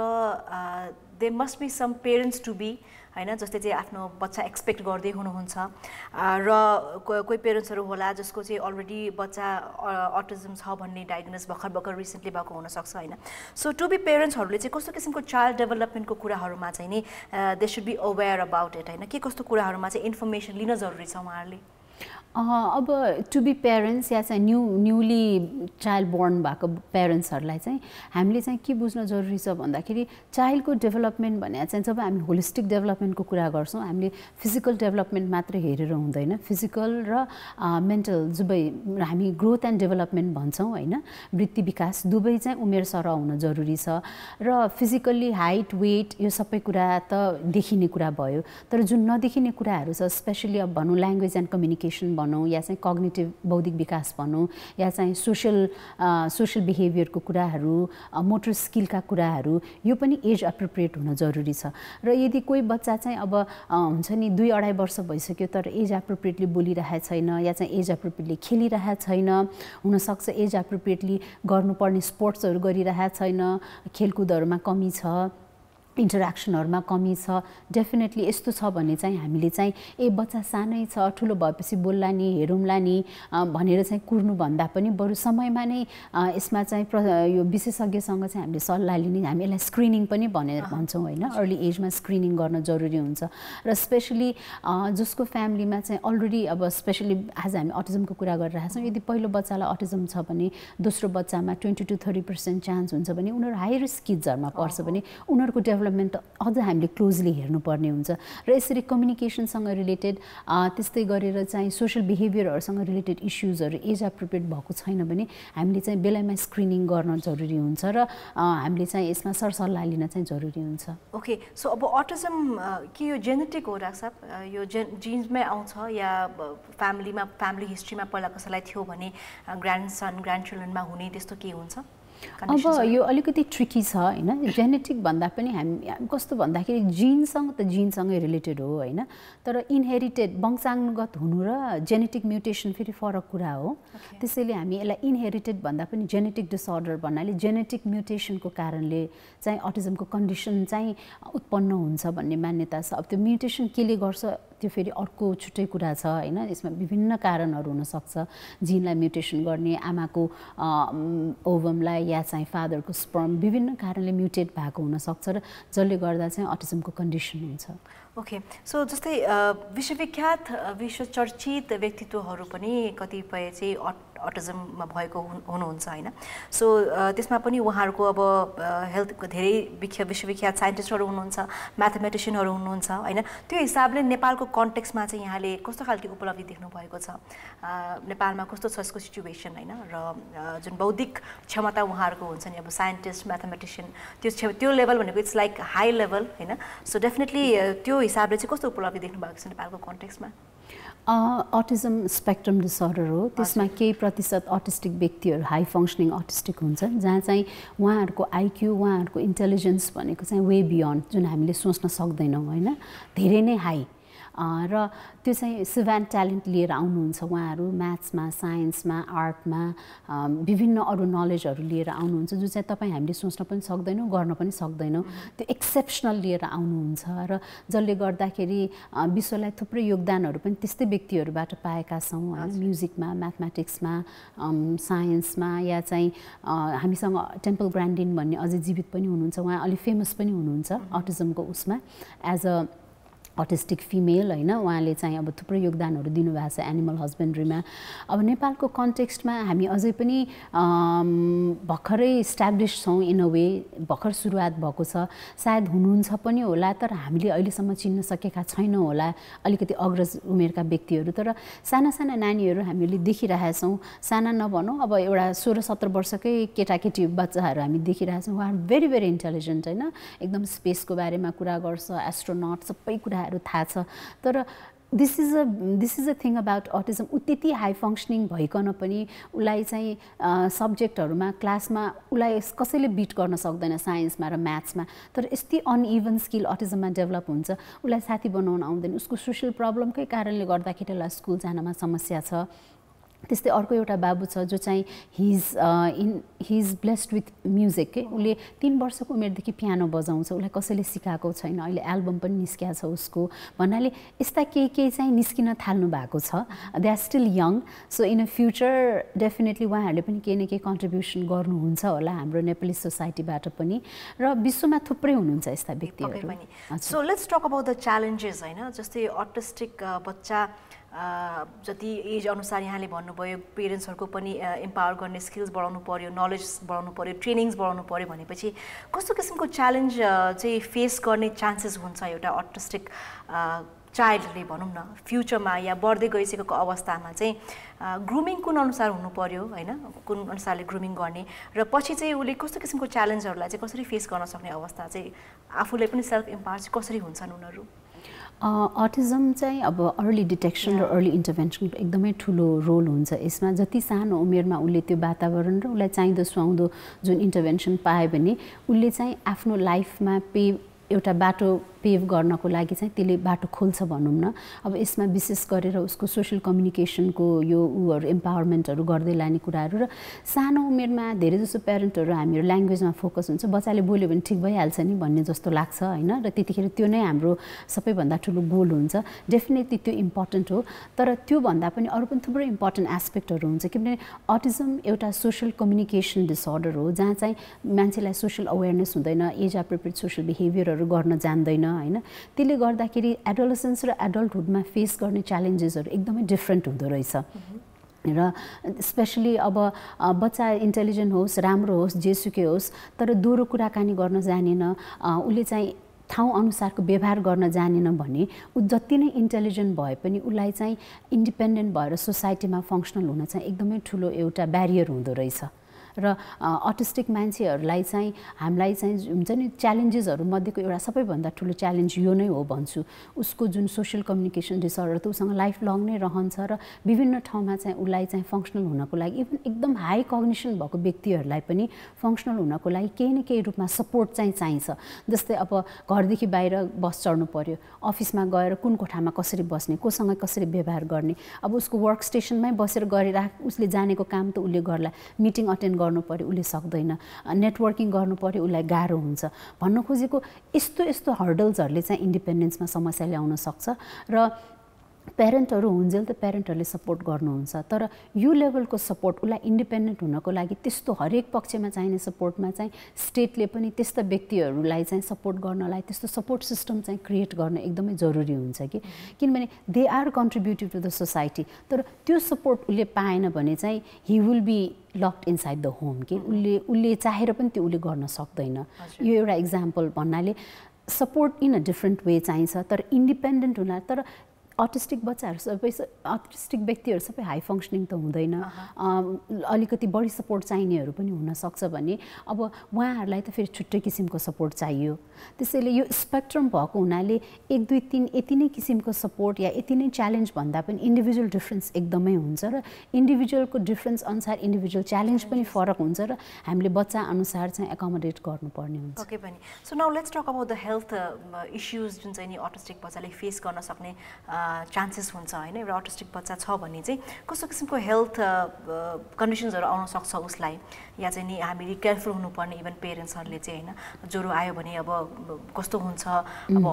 they must be some parents to be होइन, जसले चाहिँ आफ्नो बच्चा एक्सपेक्ट गर्दै हुनुहुन्छ र कोही पेरेन्ट्सहरू होला जसको चाहिँ अलरेडी बच्चा अटिजम छ भन्ने डायग्नोस भर्खर रिसेन्टली भएको हुनसक्छ होइन। सो टु बी पेरेन्ट्सहरूले चाहिँ कस्तो किसिमको चाइल्ड डेभलपमेन्टको कुराहरूमा चाहिँ नि they should be aware about it होइन, के कस्तो कुराहरूमा चाहिँ इन्फर्मेसन लिन जरुरी छ उहाँहरूले? अब टु बी प्यारेन्ट्स या चाहिँ न्युली चाइल्ड बोर्न भएको प्यारेन्ट्सहरूलाई चाहिँ हामीले चाहिँ के बुझ्न जरुरी छ भन्दाखेरि चाइल्डको डेभलपमेन्ट भने चाहिँ जब हामी होलिस्टिक डेभलपमेन्टको कुरा गर्छौँ हामीले फिजिकल डेभलपमेन्ट मात्र हेरेर हुँदैन, फिजिकल र मेन्टल दुवै हामी ग्रोथ एन्ड डेभलपमेन्ट भन्छौँ होइन, वृत्ति विकास दुवै चाहिँ उमेर सर हुन जरुरी छ। र फिजिकल्ली हाइट वेट यो सबै कुरा त देखिने कुरा भयो, तर जुन नदेखिने कुराहरू छ स्पेसली अब भनौँ ल्याङ्ग्वेज एन्ड कम्युनिकेसन भनौँ या चाहिँ कग्निटिभ बौद्धिक विकास भनौँ या चाहिँ सोसल बिहेभियरको कुराहरू, मोटर स्किलका कुराहरू, यो पनि एज एप्रोप्रिएट हुन जरुरी छ। र यदि कोही बच्चा चाहिँ अब हुन्छ नि 2-2.5 वर्ष भइसक्यो तर एज एप्रोप्रिएटली बोलिरहेको छैन या चाहिँ एज एप्रोप्रिएटली खेलिरहेको छैन, हुनसक्छ एज एप्रोप्रिएटली गर्नुपर्ने स्पोर्ट्सहरू गरिरहेको छैन, खेलकुदहरूमा कमी छ, इन्टरेक्सनहरुमा कमी छ, डेफिनेटली यस्तो छ भने चाहिँ हामीले चाहिँ बच्चा सानै छ ठुलो भएपछि बोल्ला नि हेरौँला नि भनेर चाहिँ कुर्नु भन्दा पनि बरु समयमा नै यसमा चाहिँ यो विशेषज्ञसँग चाहिँ हामीले सल्लाह लिने, हामी यसलाई स्क्रिनिङ पनि भनेर भन्छौँ हैन, अर्ली एजमा स्क्रिनिङ गर्न जरुरी हुन्छ। र स्पेशली जसको फ्यामिलीमा चाहिँ अलरेडी अब स्पेशली आज हामी अटिजमको कुरा गरिरहेका छौँ, यदि पहिलो बच्चालाई अटिजम छ भने दोस्रो बच्चामा 20 to 30% चान्स हुन्छ भने उनीहरू हाई रिस्क किड्सहरुमा पर्छ भने उनीहरूको डेभलपमेन्ट अझ हामीले क्लोजली हेर्नुपर्ने हुन्छ। र यसरी कम्युनिकेसनसँग रिलेटेड त्यस्तै गरेर चाहिँ सोशल बिहेभियरहरुसँग रिलेटेड इश्यूजहरु एज एप्रोप्रिएट भएको छैन भने हामीले चाहिँ बेलामा स्क्रिनिङ गर्न जरुरी हुन्छ र हामीले चाहिँ यसमा सरसल्लाह लिन चाहिँ जरुरी हुन्छ। ओके, सो अब अटिजम के यो जेनेटिक हो डाक्टर साहब, यो जिन्समै आउँछ या फ्यामिली हिस्ट्रीमा पहिला कसैलाई थियो भने ग्रान्डसन ग्रान्डचिल्ड्रनमा हुने त्यस्तो के हुन्छ? अब यो अलिकति ट्रिकी छ हैन, जेनेटिक भन्दा पनि हामी कस्तो भन्दाखेरि जिनसँग त जिनसँगै रिलेटेड हो हैन, तर इनहेरिटेड वंशानुगत हुनु र जेनेटिक म्युटेसन फेरि फरक कुरा हो। त्यसैले हामी यसलाई इनहेरिटेड भन्दा पनि जेनेटिक डिसअर्डर भन्नाले जेनेटिक म्युटेसनको कारणले चाहिँ अटिजमको कन्डिसन चाहिँ उत्पन्न हुन्छ भन्ने मान्यता छ। अब त्यो म्युटेसन केले गर्छ त्यो फेरि अर्को छुट्टै कुरा छ हैन, यसमा विभिन्न कारणहरू हुन सक्छ, जिनलाई म्युटेसन गर्ने, आमाको ओभमलाई या चाहिँ फादरको स्पर्म विभिन्न कारणले म्युटेट भएको हुन सक्छ र जसले गर्दा चाहिँ अटिजमको कन्डिसन हुन्छ। ओके, सो जस्तै विश्वविख्यात विश्वचर्चित व्यक्तित्वहरू पनि कतिपय चाहिँ अटिजममा भएको हुनुहुन्छ हैन, सो त्यसमा पनि उहाँहरूको अब हेल्थको धेरै विश्वविख्यात साइन्टिस्टहरू हुनुहुन्छ, म्याथमेटिसियनहरू हुनुहुन्छ हैन, त्यो हिसाबले नेपालको कन्टेक्स्टमा चाहिँ यहाँले कस्तो खालको उपलब्धि देख्नु भएको छ? नेपालमा कस्तो छ यसको सिचुएसन हैन, र जुन बौद्धिक क्षमता उहाँहरूको हुन्छ नि अब साइन्टिस्ट म्याथमेटिसियन त्यो लेभल भनेको इट्स लाइक हाई लेभल हैन, सो डेफिनेटली त्यो हिसाबले चाहिँ कस्तो उपलब्धि देख्नु भएको छ नेपालको कन्टेक्स्टमा? अटिजम स्पेक्ट्रम डिसअर्डर हो। त्यसमा केही प्रतिशत अटिस्टिक व्यक्तिहरू हाई फङ्सनिङ अटिस्टिक हुन्छन्, जहाँ चाहिँ उहाँहरूको आइक्यू, उहाँहरूको इन्टेलिजेन्स भनेको चाहिँ वे बियोन्ड जुन हामीले सोच्न सक्दैनौँ होइन, धेरै नै हाई। र त्यो चाहिँ सिभ्यान्ट ट्यालेन्ट लिएर आउनुहुन्छ उहाँहरू, म्याथ्समा, साइन्समा, आर्टमा, विभिन्न अरू नलेजहरू लिएर आउनुहुन्छ जो चाहिँ तपाईँ हामीले सोच्न पनि सक्दैनौँ, गर्न पनि सक्दैनौँ। त्यो एक्सेप्सनल लिएर आउनुहुन्छ र जसले गर्दाखेरि विश्वलाई थुप्रै योगदानहरू पनि त्यस्तै व्यक्तिहरूबाट पाएका छौँ होइन, म्युजिकमा, म्याथमेटिक्समा, साइन्समा, या चाहिँ हामीसँग टेम्पल ग्रान्डिन भन्ने अझै जीवित पनि हुनुहुन्छ, उहाँ अलिक फेमस पनि हुनुहुन्छ अटिजमको उसमा एज अ अटिस्टिक फिमेल होइन। उहाँले चाहिँ अब थुप्रै योगदानहरू दिनुभएको छ एनिमल हस्बेन्ड्रीमा। अब नेपालको कन्टेक्स्टमा हामी अझै पनि भर्खरै इस्ट्याब्लिस छौँ, इन अ वे भर्खर सुरुवात भएको छ, सायद हुनुहुन्छ पनि होला, तर हामीले अहिलेसम्म चिन्न सकेका छैनौँ होला अलिकति अग्रज उमेरका व्यक्तिहरू। तर साना साना नानीहरू हामीले देखिरहेका छौँ, साना नभनौँ अब एउटा 16-17 वर्षकै केटाकेटी बच्चाहरू हामी देखिरहेका छौँ। उहाँहरू भेरी भेरी इन्टेलिजेन्ट होइन, एकदम स्पेसको बारेमा कुरा गर्छ, एस्ट्रोनट, सबै कुरा थाहा छ। तर this is a thing about autism, ऊ त्यति हाई फङ्सनिङ भइकन पनि उसलाई चाहिँ सब्जेक्टहरूमा क्लासमा उसलाई कसैले बिट गर्न सक्दैन साइन्समा र म्याथ्समा। तर यस्तै अनइभन स्किल अटिजममा डेभलप हुन्छ, उसलाई साथी बनाउन आउँदैन, उसको सोसियल प्रब्लमकै कारणले गर्दाखेरि उसलाई स्कुल जानमा समस्या छ। त्यस्तै अर्को एउटा बाबु छ जो चाहिँ he is blessed with music के, उसले 3 वर्षको उमेरदेखि पियानो बजाउँछ, उसलाई कसैले सिकाएको छैन, अहिले एल्बम पनि निस्किया छ उसको भन्नाले यस्ता केही चाहिँ निस्किन थाल्नु भएको छ। They are still young, so in a future definitely उहाँहरूले पनि केही न केही कन्ट्रिब्युसन गर्नुहुन्छ होला हाम्रो नेपाली सोसाइटीबाट पनि, र विश्वमा थुप्रै हुनुहुन्छ यस्ता व्यक्तिहरू। So let's talk about the challenges होइन, जस्तै अटिस्टिक बच्चा जति एज अनुसार यहाँले भन्नुभयो पेरेन्ट्सहरूको पनि इम्पावर गर्ने स्किल्स बढाउनु पर्यो, नलेज बढाउनु पर्यो, ट्रेनिङ्स बढाउनु पर्यो भनेपछि कस्तो किसिमको च्यालेन्ज चाहिँ फेस गर्ने चान्सेस हुन्छ एउटा अटिस्टिक चाइल्डले भनौँ न फ्युचरमा या बढ्दै गइसकेको अवस्थामा चाहिँ ग्रुमिङ कुन अनुसार हुनु पर्यो होइन, कुन अनुसारले ग्रुमिङ गर्ने, र पछि चाहिँ उसले कस्तो किसिमको च्यालेन्जहरूलाई चाहिँ कसरी फेस गर्न सक्ने अवस्था चाहिँ आफूले पनि सेल्फ इम्पावर चाहिँ कसरी हुन्छन् उनीहरू। अटिजम चाहिँ अब अर्ली डिटेक्सन र अर्ली इन्टरभेन्सनको एकदमै ठुलो रोल हुन्छ यसमा। जति सानो उमेरमा उसले त्यो वातावरण र उसलाई चाहिँदो सुहाउँदो जुन इन्टरभेन्सन पायो भने उसले चाहिँ आफ्नो लाइफमा एउटा बाटो पेभ गर्नको लागि चाहिँ त्यसले बाटो खोल्छ भनौँ न। अब यसमा विशेष गरेर उसको सोसियल कम्युनिकेसनको यो उहरू इम्पावरमेन्टहरू गर्दै लाने कुराहरू, र सानो उमेरमा धेरै जसो प्यारेन्टहरू हामीहरू ल्याङ्ग्वेजमा फोकस हुन्छ, बच्चाले बोल्यो भने ठिक भइहाल्छ नि भन्ने जस्तो लाग्छ होइन, र त्यतिखेर त्यो नै हाम्रो सबैभन्दा ठुलो गोल हुन्छ। डेफिनेटली त्यो इम्पोर्टेन्ट हो, तर त्योभन्दा पनि अरू पनि थुप्रै इम्पोर्टेन्ट एस्पेक्टहरू हुन्छ, किनभने अटिजम एउटा सोसियल कम्युनिकेसन डिसअर्डर हो जहाँ चाहिँ मान्छेलाई सोसियल अवेरनेस हुँदैन, एज एप्रोप्रिएट सोसियल बिहेभियरहरू गर्न जान्दैन होइन। त्यसले गर्दाखेरि एडोलेसेन्स र एडल्टहुडमा फेस गर्ने च्यालेन्जेसहरू एकदमै डिफ्रेन्ट हुँदो रहेछ। र स्पेसली अब बच्चा इन्टेलिजेन्ट होस्, राम्रो होस्, जेसुकै होस्, तर दोहोरो कुराकानी गर्न जानेन, उसले चाहिँ ठाउँ अनुसारको व्यवहार गर्न जानेन भने ऊ जति नै इन्टेलिजेन्ट भए पनि उसलाई चाहिँ इन्डिपेन्डेन्ट भएर सोसाइटीमा फङ्सनल हुन चाहिँ एकदमै ठुलो एउटा ब्यारियर हुँदो रहेछ। र अटिस्टिक मान्छेहरूलाई चाहिँ हामीलाई चाहिँ हुन्छ नि च्यालेन्जेसहरू मध्येको एउटा सबैभन्दा ठुलो च्यालेन्ज यो नै हो भन्छु। उसको जुन सोसियल कम्युनिकेसन डिसअर्डर त उसँग लाइफ लङ नै रहन्छ र विभिन्न ठाउँमा चाहिँ उसलाई चाहिँ फङ्सनल हुनको लागि इभन एकदम हाई कग्निसन भएको व्यक्तिहरूलाई पनि फङ्सनल हुनको लागि केही न केही रूपमा सपोर्ट चाहिँ चाहिन्छ। जस्तै अब घरदेखि बाहिर बस चढ्नु पर्यो, अफिसमा गएर कुन कोठामा कसरी बस्ने, कोसँग कसरी व्यवहार गर्ने, अब उसको वर्क स्टेसनमै बसेर गरिराख उसले जानेको काम त उसले गर्ला, मिटिङ अटेन्ड गर्नु पर्यो उसले सक्दैन, नेटवर्किङ गर्नु पर्यो उसलाई गाह्रो हुन्छ। भन्न खोजेको यस्तो हर्डल्सहरूले चाहिँ इन्डिपेन्डेन्समा समस्या ल्याउन सक्छ र प्यारेन्टहरू हुन्जेल त प्यारेन्टहरूले सपोर्ट गर्नुहुन्छ, तर यो लेभलको सपोर्ट उसलाई इन्डिपेन्डेन्ट हुनको लागि त्यस्तो हरेक पक्षमा चाहिने सपोर्टमा चाहिँ स्टेटले पनि त्यस्ता व्यक्तिहरूलाई चाहिँ सपोर्ट गर्नलाई त्यस्तो सपोर्ट सिस्टम चाहिँ क्रिएट गर्न एकदमै जरुरी हुन्छ कि, किनभने they are contributive to the society. तर त्यो सपोर्ट उसले पाएन भने चाहिँ he will be locked inside the home कि उसले चाहेर पनि त्यो उसले गर्न सक्दैन। यो एउटा इक्जाम्पल भन्नाले support in a different way चाहिन्छ, तर इन्डिपेन्डेन्ट हुन, तर अटिस्टिक बच्चाहरू सबै अटिस्टिक व्यक्तिहरू सबै हाई फङ्सनिङ त हुँदैन, अलिकति बढी सपोर्ट चाहिनेहरू पनि हुनसक्छ भने अब उहाँहरूलाई त फेरि छुट्टै किसिमको सपोर्ट चाहियो। त्यसैले यो स्पेक्ट्रम भएको हुनाले 1 2 3 यति नै किसिमको सपोर्ट या यति नै च्यालेन्ज भन्दा पनि इन्डिभिजुअल डिफ्रेन्स एकदमै हुन्छ र इन्डिभिजुअलको डिफ्रेन्स अनुसार इन्डिभिजुअल च्यालेन्ज पनि फरक हुन्छ र हामीले बच्चा अनुसार चाहिँ एकोमोडेट गर्नुपर्ने हुन्छ। ओके पनि। So now let's talk about the health issues जुन चाहिँ नि अटिस्टिक बच्चाले फेस गर्न सक्ने चान्सेस हुन्छ हैन। एउटा अटिस्टिक बच्चा छ भने चाहिँ कस्तो किसिमको हेल्थ कन्डिसन्सहरू आउन सक्छ उसलाई, या चाहिँ नि हामीले केयरफुल हुनुपर्ने इभन पेरेन्ट्सहरूले चाहिँ हैन। ज्वरो आयो भने अब कस्तो हुन्छ, अब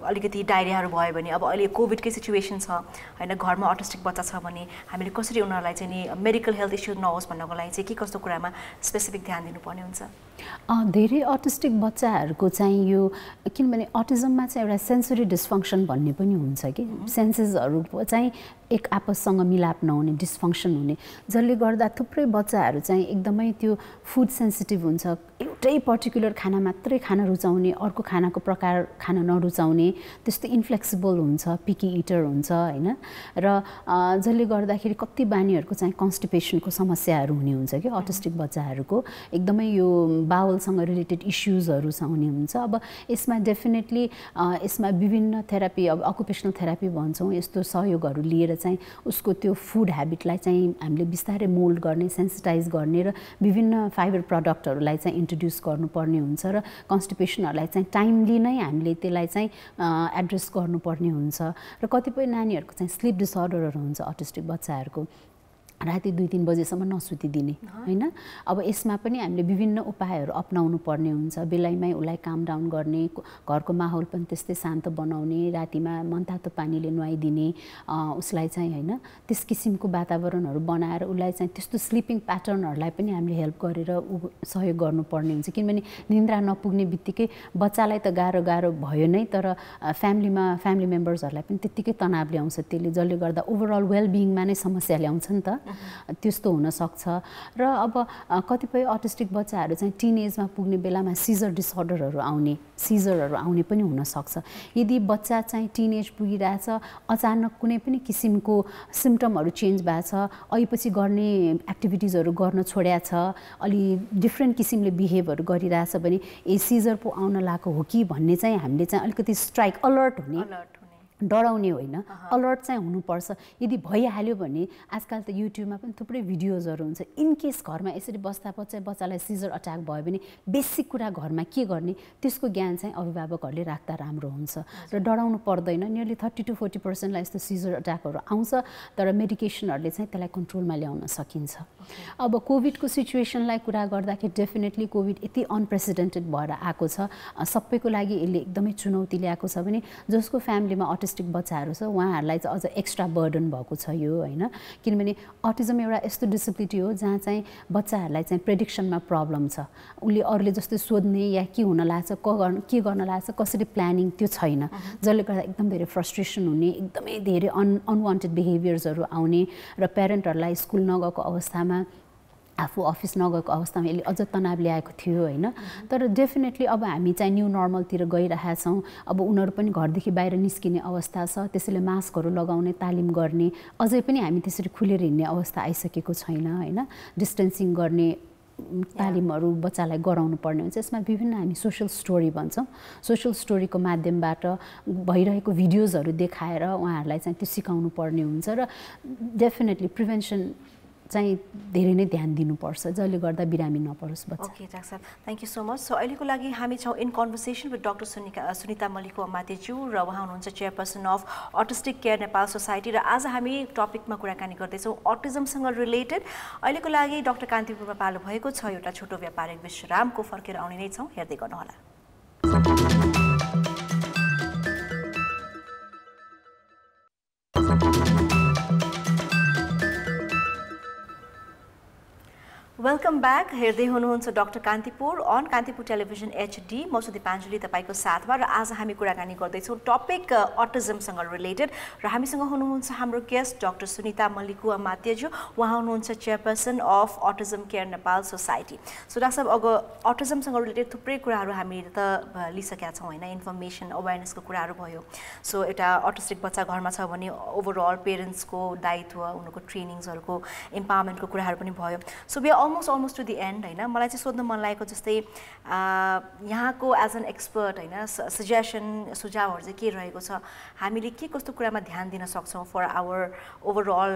अलिकति डायरियाहरू भयो भने, अब अहिले कोभिडकै सिचुएसन छ हैन, घरमा अटिस्टिक बच्चा छ भने हामीले कसरी उनीहरूलाई चाहिँ नि मेडिकल हेल्थ इस्यु नहोस् भन्नको लागि चाहिँ के कस्तो कुरामा स्पेसिफिक ध्यान दिनुपर्ने हुन्छ? धेरै अटिस्टिक बच्चाहरूको चाहिँ यो किनभने अटिजममा चाहिँ एउटा सेन्सरी डिस्फङ्सन भन्ने पनि हुन्छ कि, सेन्सेसहरू चाहिँ एक आपससँग मिलाप नहुने, डिस्फङ्सन हुने, जसले गर्दा थुप्रै बच्चाहरू चाहिँ एकदमै त्यो फुड सेन्सिटिभ हुन्छ, एउटै पर्टिकुलर खाना मात्रै खान रुचाउने, अर्को खानाको प्रकार खान नरुचाउने, त्यस्तो इन्फ्लेक्सिबल हुन्छ, पिकी इटर हुन्छ हैन। र जसले गर्दाखेरि कति बानीहरूको चाहिँ कन्स्टिपेसनको समस्याहरू हुने हुन्छ कि अटिस्टिक बच्चाहरूको, एकदमै यो बावलसँग रिलेटेड इस्युजहरू हुने हुन्छ। अब यसमा डेफिनेटली यसमा विभिन्न थेरापी, अब अकुपेसनल थेरापी भन्छौँ, यस्तो सहयोगहरू लिएर चाहिँ उसको त्यो फुड ह्याबिटलाई चाहिँ हामीले बिस्तारै मोल्ड गर्ने, सेन्सिटाइज गर्ने र विभिन्न फाइबर प्रडक्टहरूलाई चाहिँ इन्ट्रोड्युस गर्नुपर्ने हुन्छ र कन्स्टिपेसनहरूलाई चाहिँ टाइमली नै हामीले त्यसलाई चाहिँ एड्रेस गर्नुपर्ने हुन्छ। र कतिपय नानीहरूको चाहिँ स्लिप डिसअर्डरहरू हुन्छ अटिस्टिक बच्चाहरूको, राति 2-3 बजेसम्म नसुतिदिने हैन। अब यसमा पनि हामीले विभिन्न उपायहरू अपनाउनु पर्ने हुन्छ, बेलैमै उसलाई काम डाउन गर्ने, घरको माहौल पनि त्यस्तै शान्त बनाउने, रातिमा मनतातो पानीले नुहाइदिने उसलाई चाहिँ हैन, त्यस किसिमको वातावरणहरू बनाएर उसलाई चाहिँ त्यस्तो स्लिपिङ प्याटर्नहरूलाई पनि हामीले हेल्प गरेर सहयोग गर्नुपर्ने हुन्छ। किनभने निन्द्रा नपुग्ने बित्तिकै बच्चालाई त गाह्रो भयो नै, तर फ्यामिली मेम्बर्सहरूलाई पनि त्यत्तिकै तनाव ल्याउँछ त्यसले, जसले गर्दा ओभरअल वेलबिङमा नै समस्या ल्याउँछ नि त, त्यस्तो हुनसक्छ। र अब कतिपय अटिस्टिक बच्चाहरू चाहिँ टिन एजमा पुग्ने बेलामा सिजर डिसअर्डरहरू आउने पनि हुनसक्छ। यदि बच्चा चाहिँ टिन एज पुगिरहेछ, अचानक कुनै पनि किसिमको सिम्टमहरू चेन्ज भएको छ, अहिपछि गर्ने एक्टिभिटिजहरू गर्न छोड्या छ, अलि डिफ्रेन्ट किसिमले बिहेभहरू गरिरहेछ भने ए सिजर पो आउन लागेको हो कि भन्ने चाहिँ हामीले चाहिँ अलिकति स्ट्राइक अलर्ट हुने, डराउने होइन, अलर्ट चाहिँ हुनुपर्छ। यदि भइहाल्यो भने आजकल त युट्युबमा पनि थुप्रै भिडियोजहरू हुन्छ, इनकेस घरमा यसरी बच्चालाई सिजर अट्याक भयो भने बेसिक कुरा घरमा के गर्ने त्यसको ज्ञान चाहिँ अभिभावकहरूले राख्दा राम्रो हुन्छ र डराउनु पर्दैन। नियरली 30 to 40% यस्तो सिजर अट्याकहरू आउँछ, तर मेडिकेसनहरूले चाहिँ त्यसलाई कन्ट्रोलमा ल्याउन सकिन्छ। अब कोभिडको सिचुएसनलाई कुरा गर्दाखेरि डेफिनेटली कोभिड यति अनप्रेसिडेन्टेड भएर आएको छ, सबैको लागि यसले एकदमै चुनौती ल्याएको छ भने जसको फ्यामिलीमा अटिस्टिक बच्चाहरू छ उहाँहरूलाई चाहिँ अझ एक्स्ट्रा बर्डन भएको छ यो हैन। किनभने अटिजम एउटा यस्तो डिसेबिलिटी हो जहाँ चाहिँ बच्चाहरूलाई चाहिँ प्रेडिक्सनमा प्रब्लम छ, उसले अरूले जस्तै सोध्ने या के हुन लाग्छ, के गर्न लाग्छ, कसरी प्लानिङ त्यो छैन, जसले गर्दा एकदम धेरै फ्रस्ट्रेसन हुने, एकदमै धेरै अनवान्टेड बिहेभियर्सहरू आउने र प्यारेन्टहरूलाई स्कुल नगएको अवस्थामा, आफू अफिस नगएको अवस्थामा यसले अझ तनाव ल्याएको थियो हैन। तर डेफिनेटली अब हामी चाहिँ न्यू नर्मलतिर गइरहेका छौँ, अब उनीहरू पनि घरदेखि बाहिर निस्किने अवस्था छ, त्यसैले मास्कहरू लगाउने तालिम गर्ने, अझै पनि हामी त्यसरी खुलेर हिँड्ने अवस्था आइसकेको छैन हैन। डिस्टेन्सिङ गर्ने तालिमहरू बच्चालाई गराउनु पर्ने हुन्छ। यसमा विभिन्न हामी सोसल स्टोरी भन्छौँ, सोसल स्टोरीको माध्यमबाट भइरहेको भिडियोजहरू देखाएर उहाँहरूलाई चाहिँ त्यो सिकाउनु पर्ने हुन्छ र डेफिनेटली प्रिभेन्सन चाहिँ धेरै नै ध्यान दिनुपर्छ, जसले गर्दा बिरामी नपरोस् बच्चा। ओके डाक्टर साहब, thank you so much. So अहिलेको लागि हामी छौँ in conversation with doctor Sunita Mallik अमातेज्यू, र उहाँ हुनुहुन्छ chairperson of autistic care Nepal society, र आज हामी टपिकमा कुराकानी गर्दैछौँ अटिजमसँग रिलेटेड। अहिलेको लागि डक्टर कान्तिपुरमा पालो भएको छ एउटा छोटो व्यापारिक विश्रामको, फर्केर आउने नै छौँ, हेर्दै गर्नुहोला। Welcome back. हेर्दै हुनुहुन्छ doctor Kantipur on Kantipur television HD। म छु दिपाञ्जली तपाईँको साथमा र आज हामी कुराकानी गर्दैछौँ टपिक अटिजमसँग रिलेटेड र हामीसँग हुनुहुन्छ हाम्रो गेस्ट डाक्टर सुनिता मल्लिकु अमात्यज्यू। उहाँ हुनुहुन्छ chairperson of autism care Nepal society. So doctor साहब, अब अटिजमसँग रिलेटेड थुप्रै कुराहरू हामीले त लिइसकेका छौँ होइन, इन्फर्मेसन अवेरनेसको कुराहरू भयो। सो एउटा अटिस्टिक बच्चा घरमा छ भने ओभरअल पेरेन्ट्सको दायित्व, उनीहरूको ट्रेनिङ्सहरूको इम्पावरमेन्टको कुराहरू पनि भयो। So we almost to the end होइन। मलाई चाहिँ सोध्नु मन लागेको जस्तै यहाँको एज एन एक्सपर्ट होइन, सजेसन सुझावहरू चाहिँ के रहेको छ, हामीले के कस्तो कुरामा ध्यान दिन सक्छौँ फर आवर ओभरअल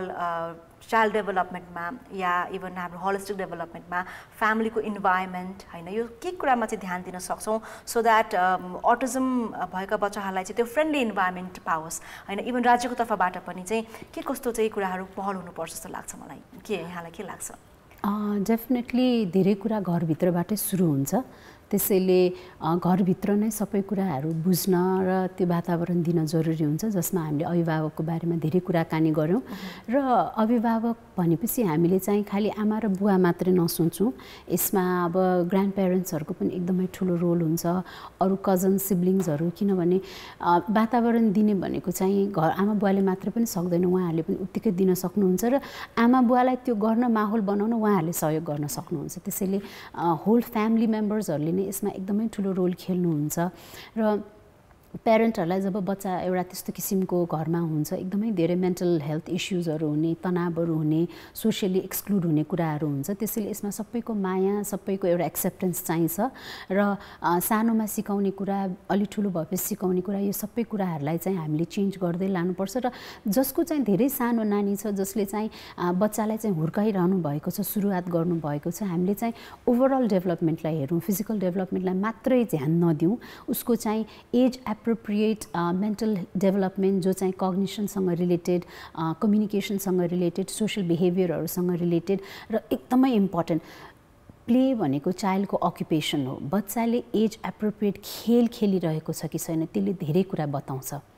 चाइल्ड डेभलपमेन्टमा या इभन हाम्रो होलिस्टिक डेभलपमेन्टमा, फ्यामिलीको इन्भाइरोमेन्ट होइन, यो के कुरामा चाहिँ ध्यान दिन सक्छौँ सो द्याट अटिजम भएका बच्चाहरूलाई चाहिँ त्यो फ्रेन्डली इन्भाइरोमेन्ट पाओस् होइन। इभन राज्यको तर्फबाट पनि चाहिँ के कस्तो चाहिँ कुराहरू पहल हुनुपर्छ जस्तो लाग्छ मलाई। के यहाँलाई के लाग्छ? डेफिनेटली धेरै कुरा घरभित्रबाटै सुरु हुन्छ, त्यसैले घरभित्र नै सबै कुराहरू बुझ्न र त्यो वातावरण दिन जरुरी हुन्छ, जसमा हामीले अभिभावकको बारेमा धेरै कुराकानी गऱ्यौँ। र अभिभावक भनेपछि हामीले चाहिँ खालि आमा र बुवा मात्रै नसोचौँ, यसमा अब ग्रान्ड प्यारेन्ट्सहरूको पनि एकदमै ठुलो रोल हुन्छ, अरू कजन सिब्लिङ्सहरू, किनभने वातावरण दिने भनेको चाहिँ घर आमा बुवाले मात्रै पनि सक्दैन, उहाँहरूले पनि उत्तिकै दिन सक्नुहुन्छ र आमा बुवालाई त्यो गर्न माहौल बनाउन उहाँहरूले सहयोग गर्न सक्नुहुन्छ। त्यसैले होल फ्यामिली मेम्बर्सहरूले नै यसमा एकदमै ठुलो रोल खेल्नुहुन्छ। र प्यारेन्टहरूलाई जब बच्चा एउटा त्यस्तो किसिमको घरमा हुन्छ, एकदमै धेरै मेन्टल हेल्थ इस्युजहरू हुने, तनावहरू हुने, सोसियली एक्सक्लुड हुने कुराहरू हुन्छ। त्यसैले यसमा सबैको माया, सबैको एउटा एक्सेप्टेन्स चाहिन्छ र सानोमा सिकाउने कुरा, अलि ठुलो भएपछि सिकाउने कुरा, यो सबै कुराहरूलाई चाहिँ हामीले चेन्ज गर्दै लानुपर्छ। र जसको चाहिँ धेरै सानो नानी छ, जसले चाहिँ बच्चालाई चाहिँ हुर्काइरहनु भएको छ, सुरुवात गर्नुभएको छ, हामीले चाहिँ ओभरअल डेभलपमेन्टलाई हेरौँ, फिजिकल डेभलपमेन्टलाई मात्रै ध्यान नदिउँ, उसको चाहिँ एज एप्रोप्रिएट मेन्टल डेभलपमेन्ट जो चाहिँ कग्निसनसँग रिलेटेड, कम्युनिकेसनसँग रिलेटेड, सोसियल बिहेभियरहरूसँग रिलेटेड र एकदमै इम्पोर्टेन्ट प्ले भनेको चाइल्डको अक्युपेसन हो। बच्चाले एज एप्रोप्रिएट खेल खेलिरहेको छ कि छैन, त्यसले धेरै कुरा बताउँछ।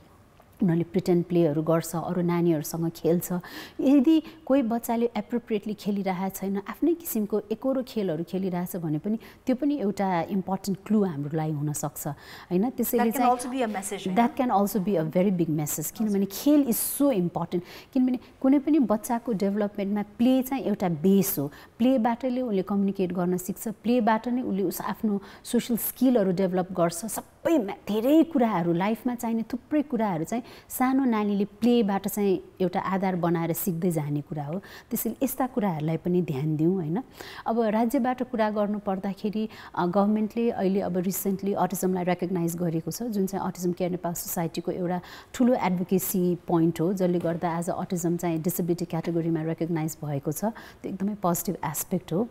उनीहरूले प्रिटेन्ड प्लेहरू गर्छ, अरू नानीहरूसँग खेल्छ। यदि कोही बच्चाले एप्रोप्रिएटली खेलिरहेको छैन, आफ्नै किसिमको एकरो खेलहरू खेलिरहेछ भने पनि त्यो पनि एउटा इम्पोर्टेन्ट क्लू हाम्रो लागि हुनसक्छ होइन। त्यसैले चाहिँ that can also be a very big message, किनभने खेल इज सो इम्पोर्टेन्ट। किनभने कुनै पनि बच्चाको डेभलपमेन्टमा प्ले चाहिँ एउटा बेस हो। प्लेबाटले उसले कम्युनिकेट गर्न सिक्छ, प्लेबाट नै उसले आफ्नो सोसियल स्किलहरू डेभलप गर्छ। सबै धेरै कुराहरू लाइफमा चाहिने थुप्रै कुराहरू चाहिँ सानो नानीले प्लेबाट चाहिँ एउटा आधार बनाएर सिक्दै जाने कुरा हो। त्यसैले यस्ता कुराहरूलाई पनि ध्यान दिउँ होइन। अब राज्यबाट कुरा गर्नु पर्दाखेरि गभर्मेन्टले अहिले अब रिसेन्टली अटिजमलाई रेकग्नाइज गरेको छ, जुन चाहिँ अटिजम केयर नेपाल सोसाइटीको एउटा ठुलो एडभोकेसी पोइन्ट हो, जसले गर्दा एज अ अटिजम चाहिँ डिसेबिलिटी क्याटेगोरीमा रेकग्नाइज भएको छ। त्यो एकदमै पोजिटिभ एस्पेक्ट हो।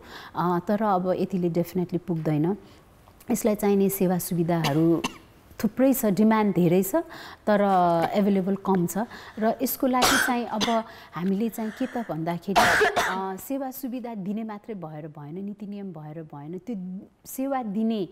तर अब यतिले डेफिनेटली पुग्दैन। यसलाई चाहिने सेवा सुविधाहरू थुप्रै छ, डिमान्ड धेरै छ तर एभाइलेबल कम छ। र यसको लागि चाहिँ अब हामीले चाहिँ के त भन्दाखेरि सेवा सुविधा दिने मात्रै भएर भएन, नीति नियम भएर भएन। त्यो सेवा दिने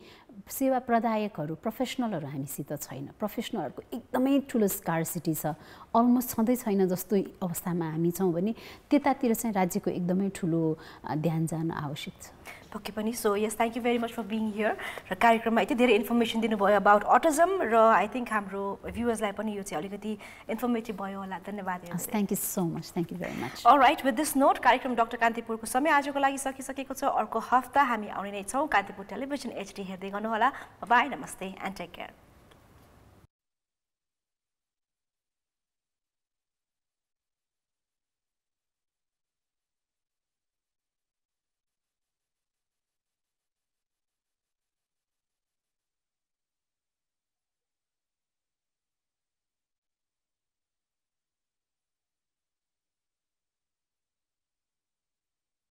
सेवा प्रदायकहरू, प्रोफेसनलहरू हामीसित छैन। प्रोफेसनलहरूको एकदमै ठुलो स्कार्सिटी छ, अलमोस्ट छँदै छैन जस्तो अवस्थामा हामी छौँ भने त्यतातिर चाहिँ राज्यको एकदमै ठुलो ध्यान जान आवश्यक छ। पक्कै पनि। So yes, thank you very much for being here. र कार्यक्रममा यति धेरै इन्फर्मेसन दिनुभयो अबाउट अटिजम र आई थिङ्क हाम्रो भ्युवर्सलाई पनि यो चाहिँ अलिकति इन्फर्मेटिभ भयो होला। धन्यवाद। Thank you so much, thank you very much. All right, with this note कार्यक्रम डाक्टर कान्तिपुरको समय आजको लागि सकिसकेको छ। अर्को हप्ता हामी आउने नै छौँ। कान्तिपुर टेलिभिजन HD हेर्दै गर्नुहोला। बाई, नमस्ते एन्ड टेक केयर।